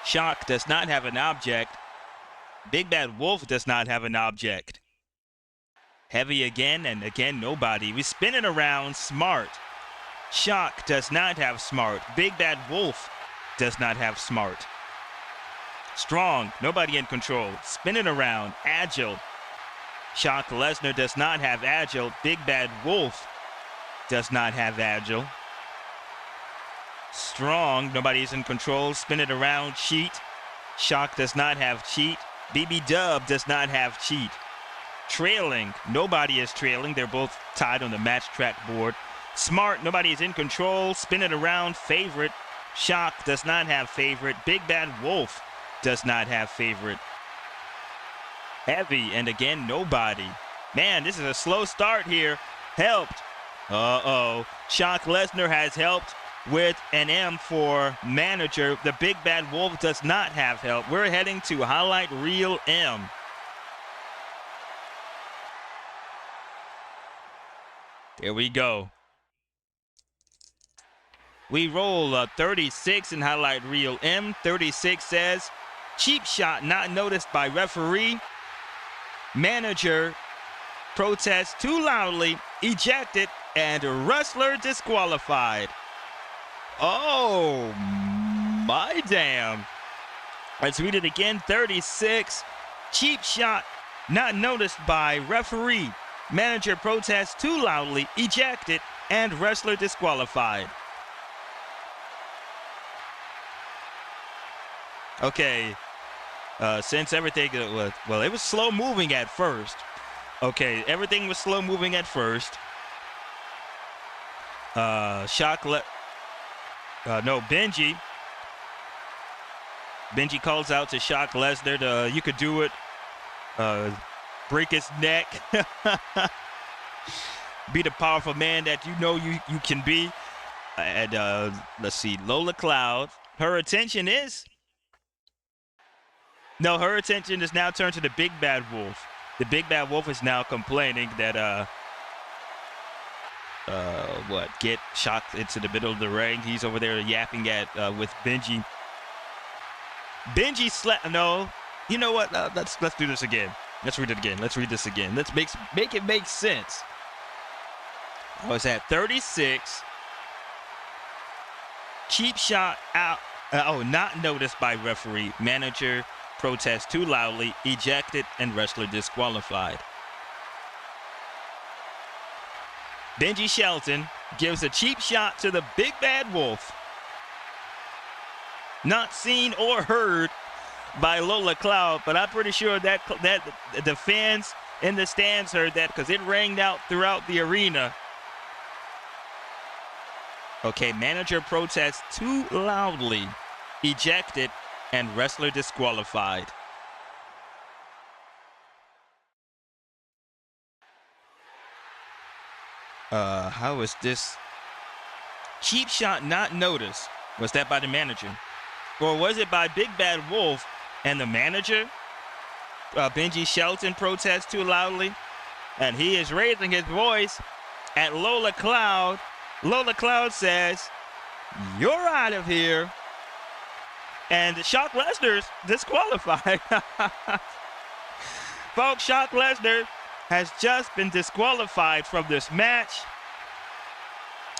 Shock does not have an object. Big Bad Wolf does not have an object. Heavy again, and again, nobody. We spin it around smart. Shock does not have smart. Big Bad Wolf does not have smart. Strong, nobody in control. Spin it around, agile. Shock LEZNAR does not have agile. Big Bad Wolf does not have agile. Strong, nobody's in control. Spin it around, cheat. Shock does not have cheat. BB Dub does not have cheat. Trailing, nobody is trailing. They're both tied on the match track board. Smart, nobody is in control. Spin it around, favorite. Shock does not have favorite. Big Bad Wolf does not have favorite. Heavy, and again, nobody. Man, this is a slow start here. Helped. Shock LEZNAR has helped with an M for manager. The Big Bad Wolf does not have help. We're heading to highlight reel M. There we go. We roll 36 in highlight reel M. 36 says, cheap shot not noticed by referee. Manager protests too loudly, ejected, and wrestler disqualified. Oh, my damn. Let's read it again. 36, cheap shot not noticed by referee. Manager protests too loudly, ejected, and wrestler disqualified. Okay, since everything was, well, it was slow moving at first. Okay, everything was slow moving at first. Benji. Benji calls out to Shock LEZNAR, you could do it. break his neck, be the powerful man that you know you can be. And let's see, Lola Cloud. Her attention is now turned to the Big Bad Wolf. The Big Bad Wolf is now complaining that get shocked into the middle of the ring. He's over there yapping at with Benji. Benji slept. No, you know what? Let's do this again. Let's read it again. Let's read this again. Let's make it make sense. I was at 36. Cheap shot out. Not noticed by referee. Manager protests too loudly. Ejected and wrestler disqualified. Benji Shelton gives a cheap shot to the Big Bad Wolf. Not seen or heard by Lola Cloud, but I'm pretty sure that the fans in the stands heard that because it rang out throughout the arena. Okay, manager protests too loudly. Ejected and wrestler disqualified. How is this? Cheap shot not noticed. Was that by the manager? Or was it by Big Bad Wolf and the manager? Benji Shelton protests too loudly. And he is raising his voice at Lola Cloud. Lola Cloud says, "You're out of here." And Shock Lesnar's disqualified. Folks, Shock Lesnar has just been disqualified from this match.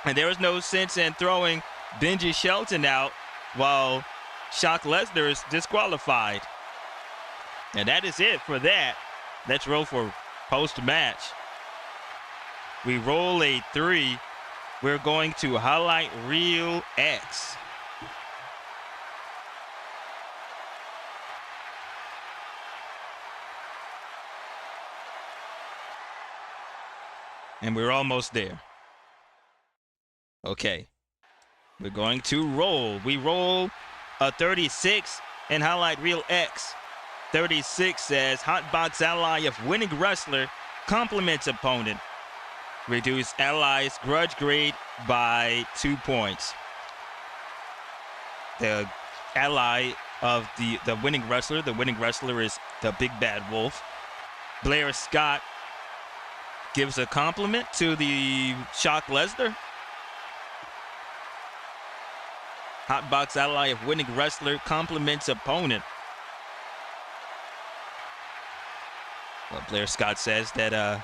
And there is no sense in throwing Benji Shelton out while Shock Lesnar is disqualified. And that is it for that. Let's roll for post-match. We roll a 3. We're going to highlight Reel X. And we're almost there. Okay. We're going to roll. We roll a 36 and highlight Reel X. 36 says, Hotbox ally of winning wrestler compliments opponent. Reduce allies grudge grade by 2 points. The ally of the winning wrestler is the Big Bad Wolf. Blair Scott gives a compliment to the Shock Lesnar. Hotbox ally of winning wrestler compliments opponent. Well, Blair Scott says that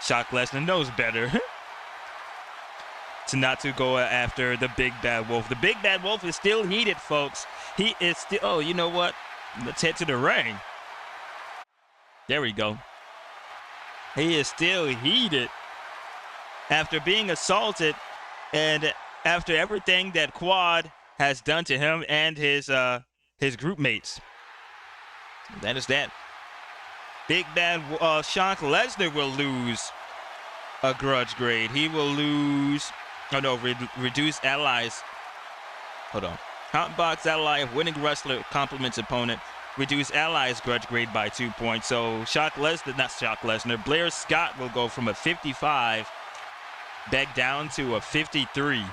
Shock Lesnar knows better to go after the Big Bad Wolf. The Big Bad Wolf is still heated, folks. He is still, oh, you know what? Let's head to the ring. There we go. He is still heated after being assaulted and after everything that Quad has done to him and his group mates. That is that. Big Bad Shock Lesnar will lose a grudge grade. He will lose, reduce allies. Hold on. Hotbox ally of winning wrestler compliments opponent. Reduce allies grudge grade by 2 points. So Blair Scott will go from a 55 back down to a 53.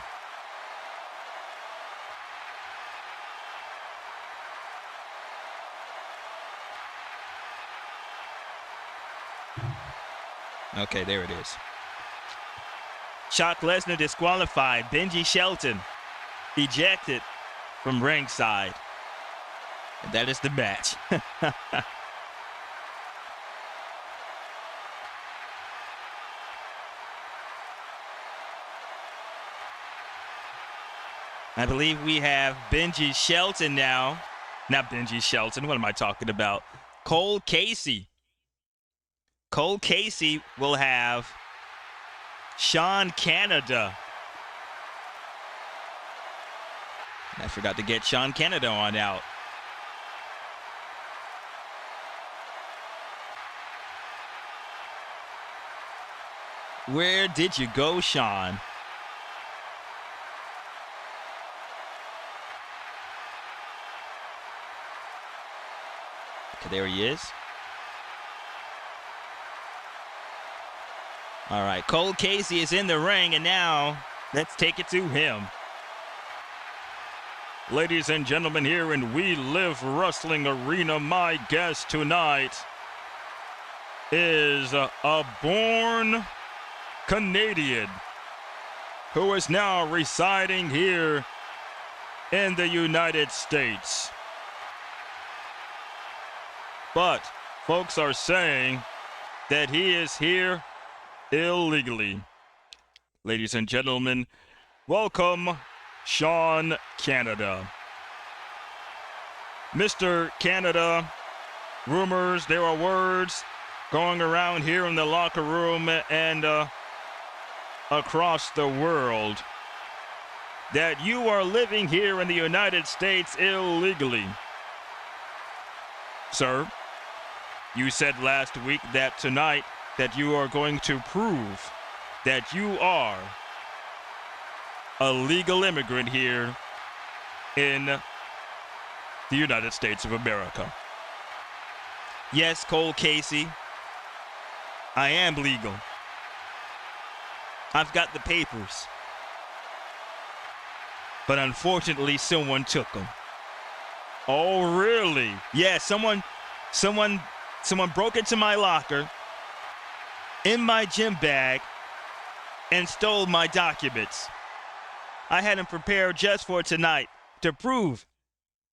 Okay, there it is. Shock Lesnar disqualified. Benji Shelton ejected from ringside. And that is the match. I believe we have Benji Shelton now. Not Benji Shelton. What am I talking about? Cole Casey. Cole Casey will have Sean Canada. I forgot to get Sean Canada on out. Where did you go, Sean? Okay, there he is. All right, Cole Casey is in the ring, and now let's take it to him. Ladies and gentlemen, here in We Live Wrestling Arena, my guest tonight is a born Canadian who is now residing here in the United States. But folks are saying that he is here illegally. Ladies and gentlemen, welcome Sean Canada. Mr. Canada, rumors, there are words going around here in the locker room and across the world that you are living here in the United States illegally. Sir, you said last week that tonight that you are going to prove that you are a legal immigrant here in the United States of America. Yes, Cole Casey, I am legal. I've got the papers. But unfortunately, someone took them. Oh, really? Yeah, someone broke into my locker in my gym bag and stole my documents. I had them prepared just for tonight to prove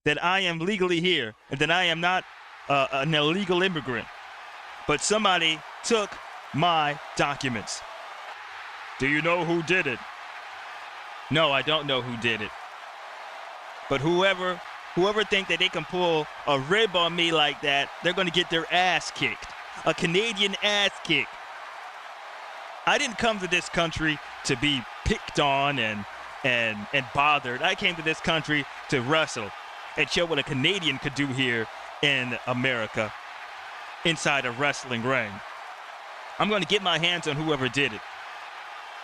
that I am legally here and that I am not an illegal immigrant. But somebody took my documents. Do you know who did it? No, I don't know who did it. But whoever think that they can pull a rib on me like that, they're going to get their ass kicked. A Canadian ass kick. I didn't come to this country to be picked on and bothered. I came to this country to wrestle and show what a Canadian could do here in America inside a wrestling ring. I'm going to get my hands on whoever did it.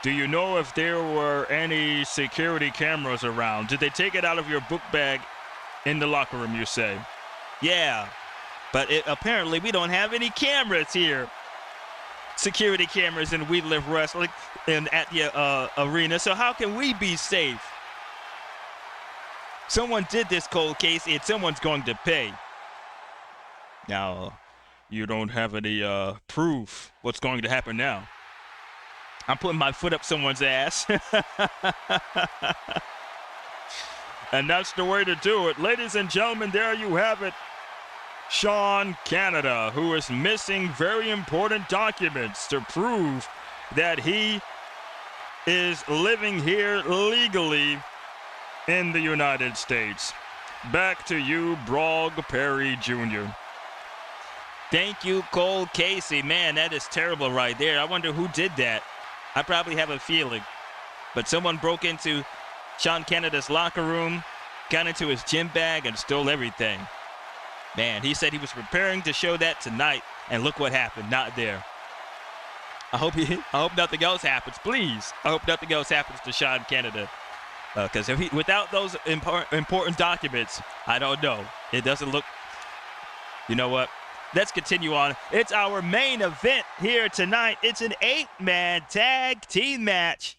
Do you know if there were any security cameras around? Did they take it out of your book bag in the locker room, you say? Yeah, but apparently we don't have any cameras here. Security cameras in We Live Wrestling and at the arena, so how can we be safe? Someone did this, Cole Casey, and someone's going to pay. Now, you don't have any proof. What's going to happen now? I'm putting my foot up someone's ass. And that's the way to do it. Ladies and gentlemen, there you have it. Sean Canada, who is missing very important documents to prove that he is living here legally in the United States. Back to you, Brog Perry Jr. Thank you, Cole Casey. Man, that is terrible right there. I wonder who did that. I probably have a feeling. But someone broke into Sean Canada's locker room, got into his gym bag, and stole everything. Man, he said he was preparing to show that tonight, and look what happened. Not there. I hope nothing else happens, please. I hope nothing else happens to Sean Canada. Because without those important documents, I don't know. It doesn't look... You know what? Let's continue on. It's our main event here tonight. It's an 8-man tag team match.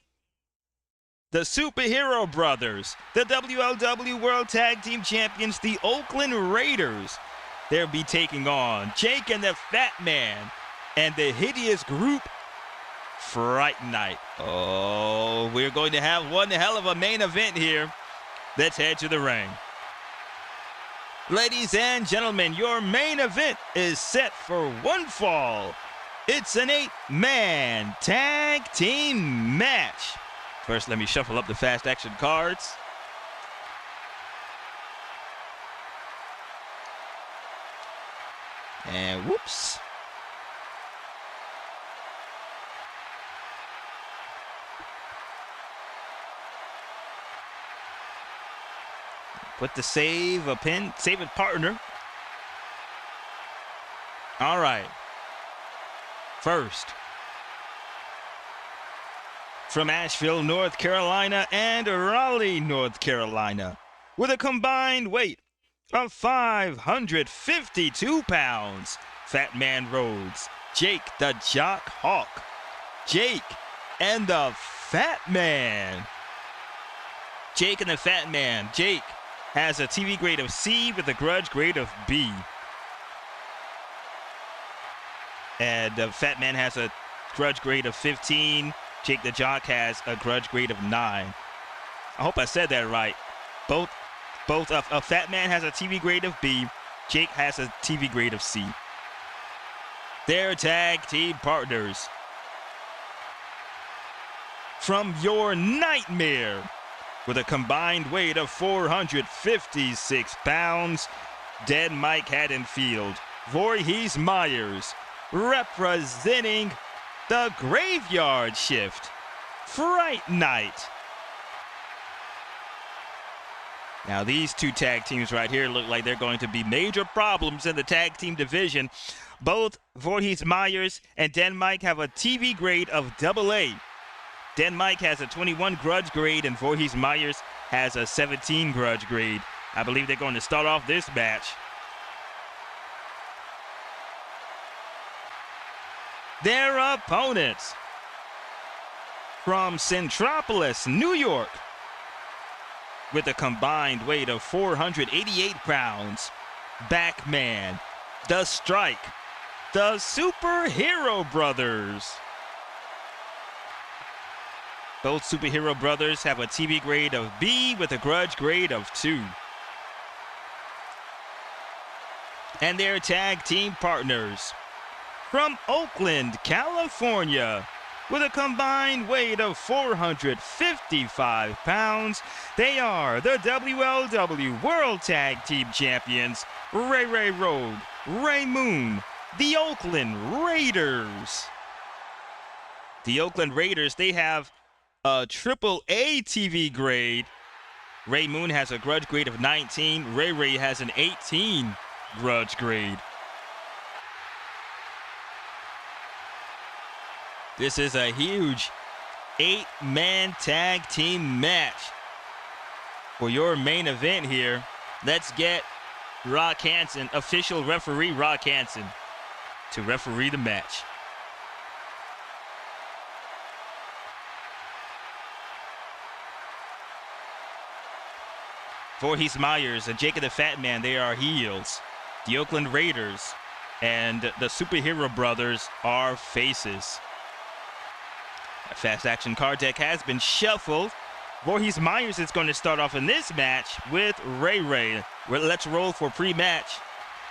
The Superhero Brothers, the WLW World Tag Team Champions, the Oakland Raiders. They'll be taking on Jake and the Fat Man and the hideous group, Fright Night. Oh, we're going to have one hell of a main event here. Let's head to the ring. Ladies and gentlemen, your main event is set for one fall. It's an 8-man tag team match. First, let me shuffle up the fast action cards. And whoops. Put the save a pin, save a partner. All right. First, from Asheville, North Carolina and Raleigh, North Carolina, with a combined weight of 552 pounds, Fat Man Rhodes, Jake the Jock Hawk. Jake and the Fat Man. Jake and the Fat Man. Jake has a TV grade of C with a grudge grade of B. And the Fat Man has a grudge grade of 15. Jake the Jock has a grudge grade of 9. I hope I said that right. Both a Fat Man has a TV grade of B. Jake has a TV grade of C. They're tag team partners. From your nightmare, with a combined weight of 456 pounds, Dead Mike Haddonfield, Voorhees Myers, representing the Graveyard Shift, Fright Night. Now these two tag teams right here look like they're going to be major problems in the tag team division. Both Voorhees Myers and Den Mike have a TV grade of AA. Den Mike has a 21 grudge grade and Voorhees Myers has a 17 grudge grade. I believe they're going to start off this match. Their opponents from Centropolis, New York, with a combined weight of 488 pounds, Backman, The Strike, the Superhero Brothers. Both Superhero Brothers have a TV grade of B with a grudge grade of 2. And their tag team partners from Oakland, California, with a combined weight of 455 pounds, they are the WLW World Tag Team Champions, Ray Rogue, Ray Moon, the Oakland Raiders. The Oakland Raiders, they have a AAA TV grade. Ray Moon has a grudge grade of 19. Ray has an 18 grudge grade. This is a huge 8-man tag team match. For your main event here, let's get Rock Hansen, official referee Rock Hansen, to referee the match. Voorhees Myers and Jake the Fat Man, they are heels. The Oakland Raiders and the Superhero Brothers are faces. A fast action card deck has been shuffled. Voorhees Myers is going to start off in this match with Ray. Let's roll for pre-match.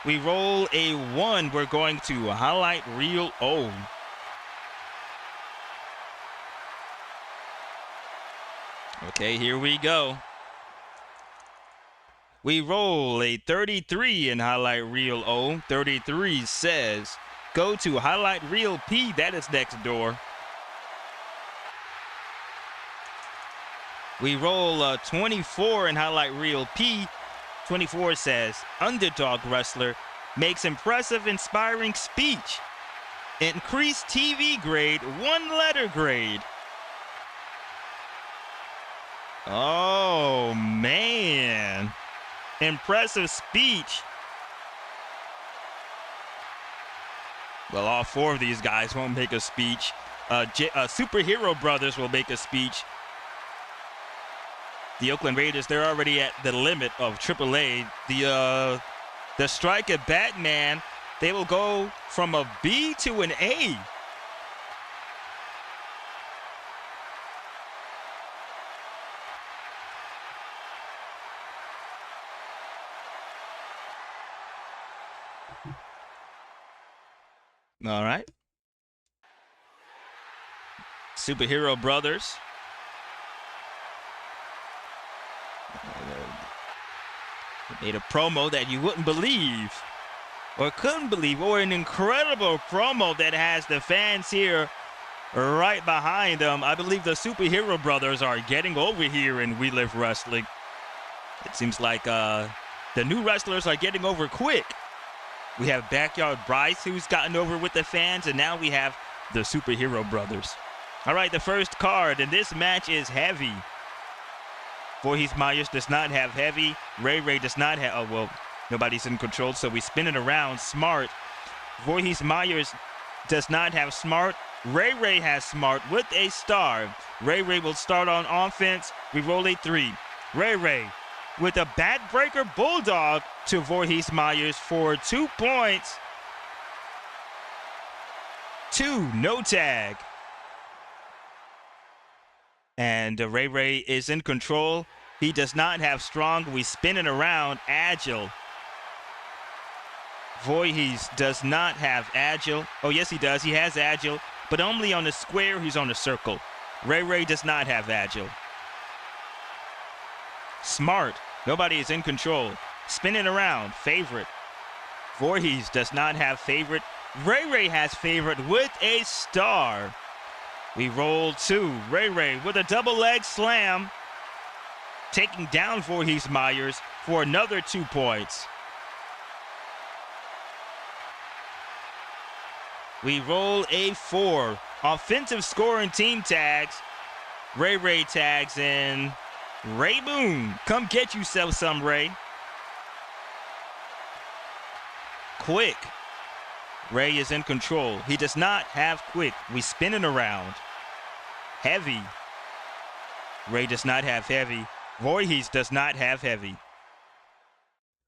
We roll a 1. We're going to highlight reel O. Okay, here we go. We roll a 33 in highlight reel O. 33 says, go to highlight reel P. That is next door. We roll a 24 in highlight reel P. 24 says, underdog wrestler makes impressive, inspiring speech. Increased TV grade, 1 letter grade. Oh, man. Impressive speech. Well, all 4 of these guys won't make a speech. Superhero Brothers will make a speech. The Oakland Raiders, they're already at the limit of AAA. The Strike at Batman, they will go from a B to an A. All right. Superhero Brothers. Made a promo that you wouldn't believe or couldn't believe, or an incredible promo that has the fans here right behind them. I believe the Superhero Brothers are getting over here in We Live Wrestling. It seems like the new wrestlers are getting over quick. We have Backyard Bryce, who's gotten over with the fans, and now we have the Superhero Brothers. All right, the first card, and this match is heavy. Voorhees Myers does not have heavy. Ray does not have, oh, well, nobody's in control, so we spin it around smart. Voorhees Myers does not have smart. Ray Ray has smart with a star. Ray Ray will start on offense. We roll a 3. Ray Ray with a backbreaker bulldog to Voorhees Myers for 2 points. 2, no tag. And Ray Ray is in control. He does not have strong. We spin it around. Agile. Voorhees does not have agile. Oh, yes, he does. He has agile, but only on the square. He's on the circle. Ray Ray does not have agile. Smart. Nobody is in control. Spin it around. Favorite. Voorhees does not have favorite. Ray Ray has favorite with a star. We roll 2. Ray Ray with a double leg slam, taking down Voorhees Myers for another 2 points. We roll a 4. Offensive scoring team tags. Ray Ray tags in Ray Moon. Come get yourself some, Ray. Quick. Ray is in control. He does not have quick. We spin it around. Heavy. Ray does not have heavy. Voorhees does not have heavy.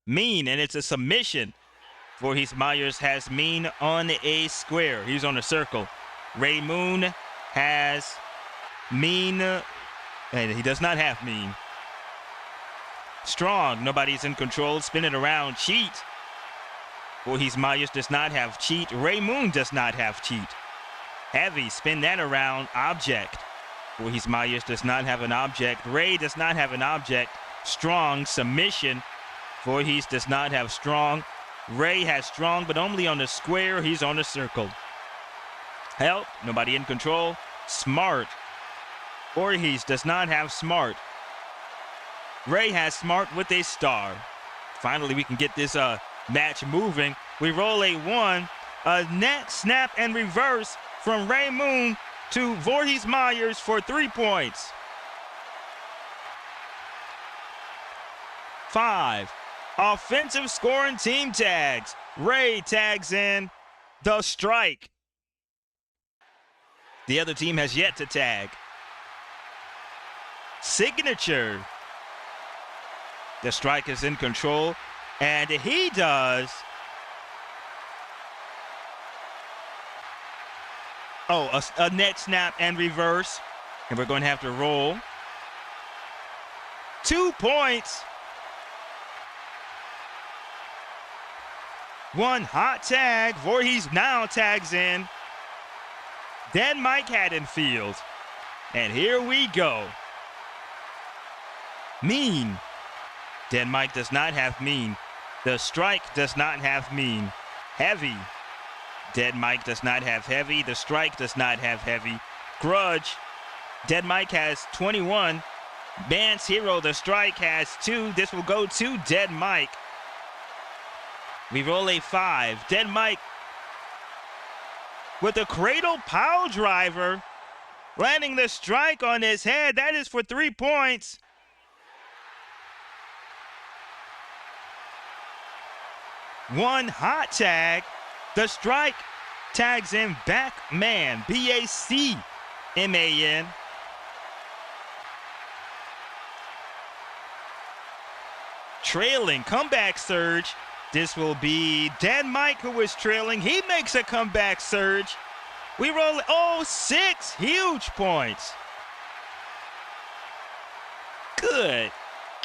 Mean, and it's a submission. Voorhees Myers has mean on a square. He's on a circle. Ray Moon has mean, and he does not have mean. Strong. Nobody's in control. Spin it around. Cheat. Voorhees Myers does not have cheat. Ray Moon does not have cheat. Heavy, spin that around. Object. Voorhees Myers does not have an object. Ray does not have an object. Strong, submission. Voorhees does not have strong. Ray has strong, but only on the square. He's on the circle. Help, nobody in control. Smart. Voorhees does not have smart. Ray has smart with a star. Finally, we can get this match moving. We roll a 1, a net snap and reverse from Ray Moon to Voorhees Myers for 3 points. 5, offensive scoring team tags. Ray tags in the strike. The other team has yet to tag. Signature. The strike is in control. And he does. Oh, a net snap and reverse. And we're going to have to roll. 2 points. 1 hot tag. Voorhees now tags in. Then Mike Haddonfield. And here we go. Mean. Then Mike does not have mean. The strike does not have mean. Heavy. Dead Mike does not have heavy. The strike does not have heavy. Grudge. Dead Mike has 21. Man's Hero, the strike has 2. This will go to Dead Mike. We roll a 5. Dead Mike with a cradle pile driver, landing the strike on his head. That is for 3 points. One hot tag. The strike tags in Backman. B-A-C-M-A-N. Trailing comeback surge. This will be Dead Mike who is trailing. He makes a comeback surge. We roll 6 huge points. Good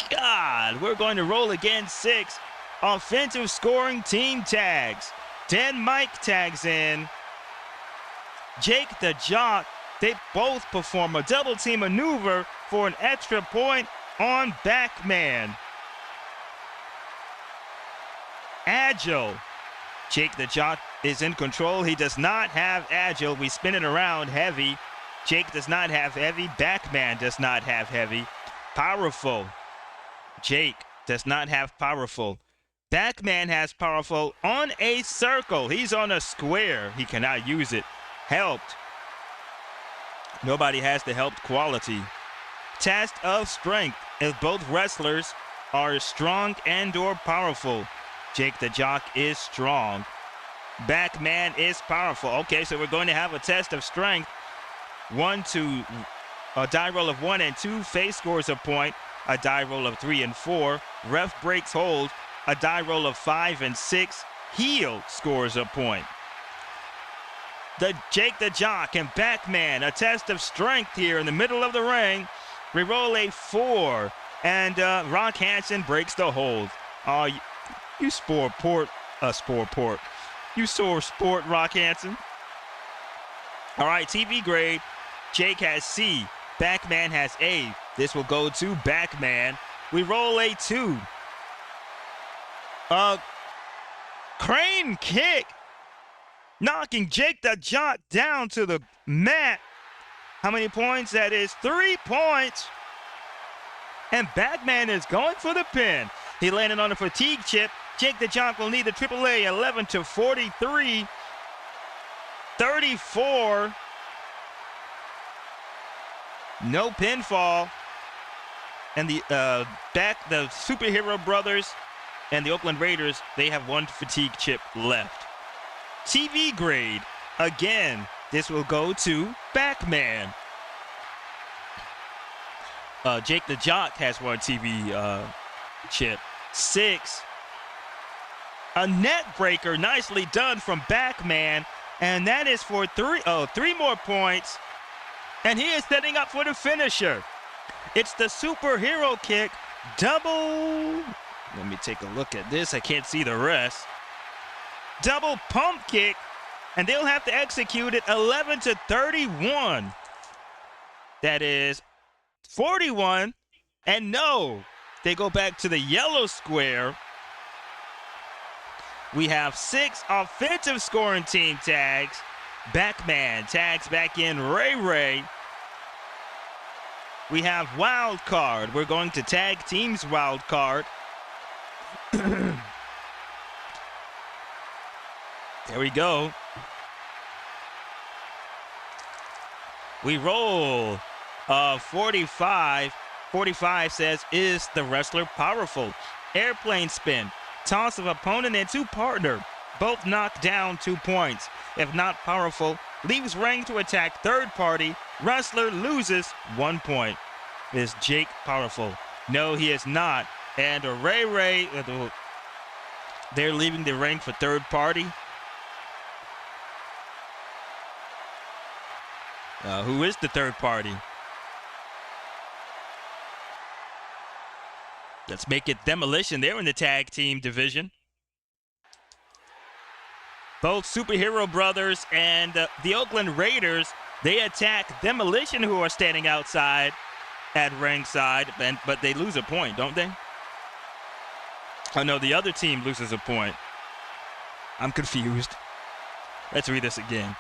God. We're going to roll again 6. Offensive scoring team tags. Dead Mike tags in. Jake the Jock. They both perform a double team maneuver for an extra point on Backman. Agile. Jake the Jock is in control. He does not have agile. We spin it around. Heavy. Jake does not have heavy. Backman does not have heavy. Powerful. Jake does not have powerful. Backman has powerful on a circle. He's on a square. He cannot use it. Helped. Nobody has the helped quality. Test of strength. If both wrestlers are strong and or powerful. Jake the Jock is strong. Back man is powerful. Okay, so we're going to have a test of strength. A die roll of 1 and 2. Face scores a point. A die roll of 3 and 4. Ref breaks hold. A die roll of 5 and 6. Heel scores a point. Jake the Jock and Backman, a test of strength here in the middle of the ring. We roll a 4, and Rock Hansen breaks the hold. You sore sport, Rock Hansen. All right, TV grade. Jake has C. Backman has A. This will go to Backman. We roll a 2. Crane kick, knocking Jake the Jock down to the mat. How many points? That is 3 points. And Backman is going for the pin. He landed on a fatigue chip. Jake the Jock will need a AAA 11-43. 34. No pinfall. And the Superhero Brothers and the Oakland Raiders, they have 1 fatigue chip left. TV grade. Again, this will go to Backman. Jake the Jock has 1 TV chip. 6. A net breaker, nicely done from Backman. And that is for 3 more points. And he is setting up for the finisher. It's the superhero kick. Double. Let me take a look at this. I can't see the rest. Double pump kick. And they'll have to execute it 11-31. That is 41. And no, they go back to the yellow square. We have 6 offensive scoring team tags. Backman tags back in Ray. We have wild card. We're going to tag teams wild card. There we go. We roll 45. 45 says, is the wrestler powerful? Airplane spin. Toss of opponent and 2 partner. Both knocked down 2 points. If not powerful, leaves ring to attack third party. Wrestler loses 1 point. Is Jake powerful? No, he is not. And Ray, they're leaving the ring for third party. Who is the third party? Let's make it Demolition. They're in the tag team division. Both Superhero Brothers and the Oakland Raiders, they attack Demolition, who are standing outside at ringside, but they lose a point, don't they? Oh, no, the other team loses a point. I'm confused. Let's read this again.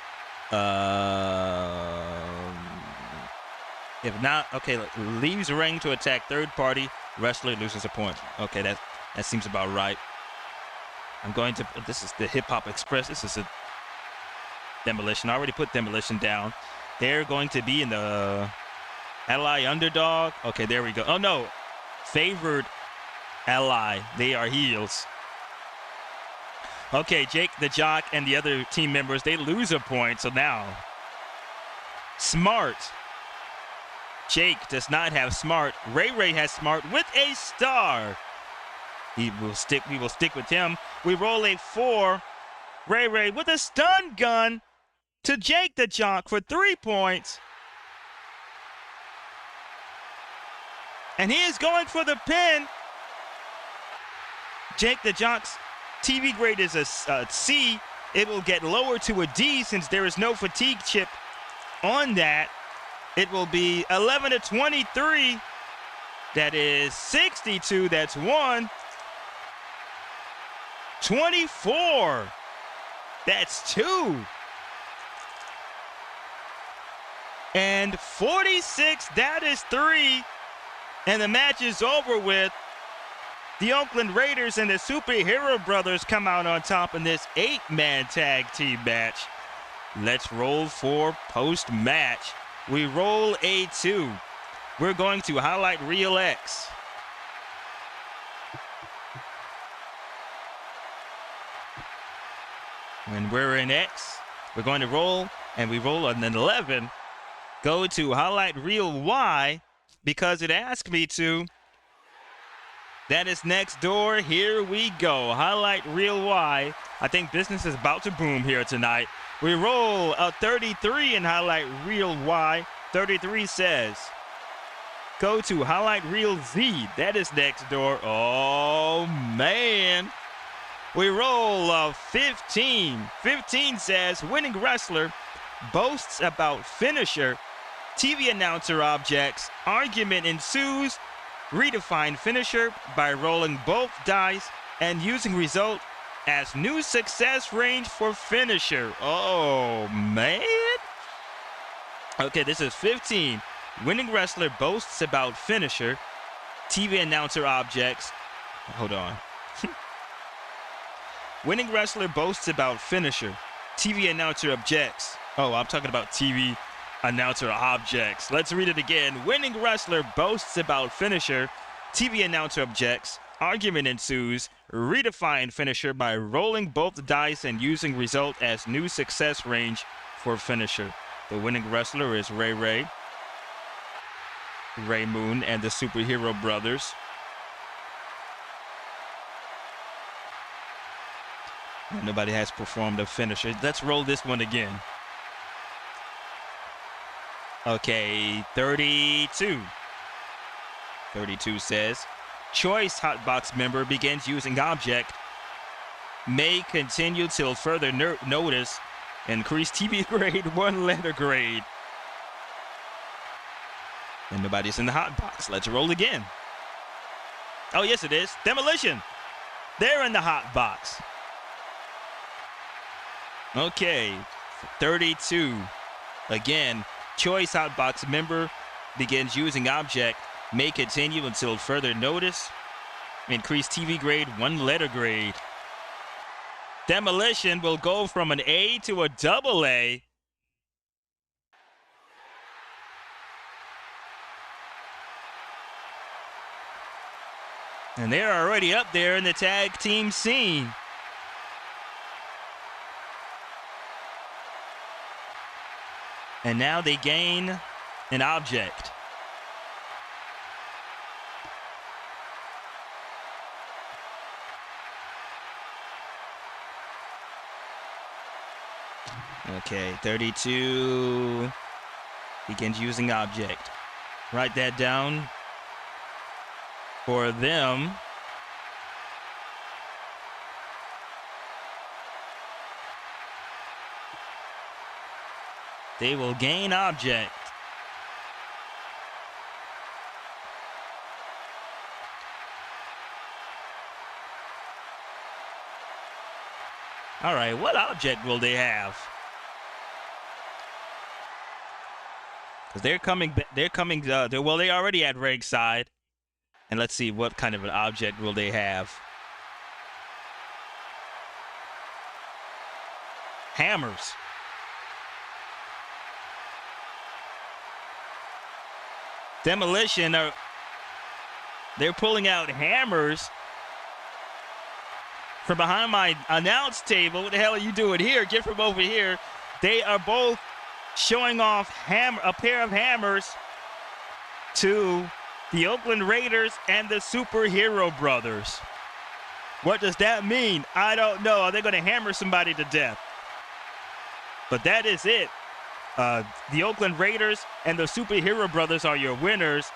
If not, okay, leaves ring to attack third party. Wrestler loses a point. Okay, that seems about right. I'm going to, this is the Hip Hop Express. This is a Demolition. I already put Demolition down. They're going to be in the Ally Underdog. Okay, there we go. Oh, no. Favored Ally. They are heels. Okay, Jake the Jock and the other team members, they lose a point. So now, Smart. Jake does not have Smart. Ray has Smart with a star. We will stick with him. We roll a 4. Ray with a stun gun to Jake the Jock for 3 points. And he is going for the pin. Jake the Jock's TV grade is a C. It will get lower to a D since there is no fatigue chip on that. It will be 11-23. That is 62. That's 1. 24. That's 2. And 46. That is 3. And the match is over with. The Oakland Raiders and the Superhero Brothers come out on top in this 8-man tag team match. Let's roll for post-match. We roll a 2. We're going to highlight Real X. When we're in X, we're going to roll, and we roll on an 11. Go to highlight reel Y because it asked me to. That is next door. Here we go. Highlight reel Y. I think business is about to boom here tonight. We roll a 33 in highlight reel Y. 33 says, go to highlight reel Z. That is next door. Oh, man. We roll a 15. 15 says, winning wrestler boasts about finisher. TV announcer objects. Argument ensues. Redefine finisher by rolling both dice and using result as new success range for finisher. Oh, man. Okay, this is 15. Winning wrestler boasts about finisher. TV announcer objects. Hold on. Winning wrestler boasts about finisher. TV announcer objects. Oh, I'm talking about TV announcer objects. Let's read it again. Winning wrestler boasts about finisher. TV announcer objects. Argument ensues. Redefine finisher by rolling both dice and using result as new success range for finisher. The winning wrestler is Ray Moon, and the Superhero Brothers. Nobody has performed a finisher. Let's roll this one again. Okay, 32. 32 says, choice hotbox member begins using object. May continue till further notice. Increase TV grade 1 letter grade. And nobody's in the hotbox. Let's roll again. Oh, yes, it is. Demolition. They're in the hotbox. Okay, 32. Again, choice hotbox member begins using object. May continue until further notice. Increase TV grade 1 letter grade. Demolition will go from an A to a double A. And they're already up there in the tag team scene. And now they gain an object. Okay, 32 begins using object. Write that down for them. They will gain object. All right, what object will they have? Because they're already at ringside. And let's see, what kind of an object will they have? Hammers. Demolition, they're pulling out hammers from behind my announce table. What the hell are you doing here? Get from over here. They are both showing off a pair of hammers to the Oakland Raiders and the Superhero Brothers. What does that mean? I don't know. Are they going to hammer somebody to death? But that is it. The Oakland Raiders and the Superhero Brothers are your winners.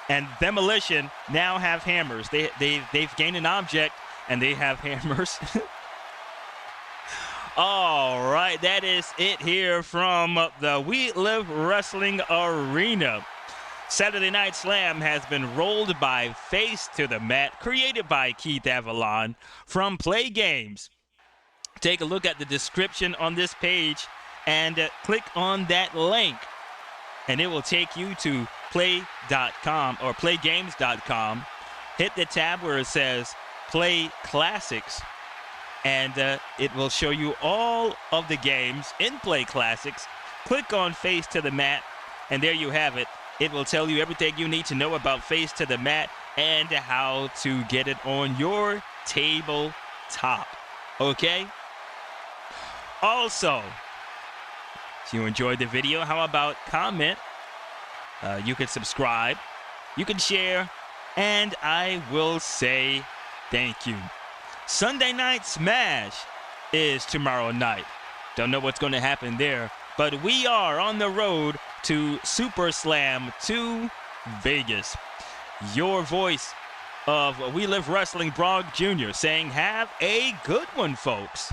And Demolition now have hammers. They've gained an object, and they have hammers. All right, that is it here from the We Live Wrestling Arena. Saturday Night Slam has been rolled by Face to the Mat, created by Keith Avalon from Play Games. Take a look at the description on this page and click on that link, and it will take you to play.com or playgames.com. Hit the tab where it says Play Classics, and it will show you all of the games in Play Classics. Click on Face to the Mat, and there you have it. It will tell you everything you need to know about Face to the Mat and how to get it on your tabletop. Okay? Also, if you enjoyed the video, how about comment? You can subscribe, you can share, and I will say thank you. Sunday Night Smash is tomorrow night. Don't know what's going to happen there, but we are on the road to Super Slam 2 Vegas. Your voice of We Live Wrestling, Brog Jr., saying have a good one, folks.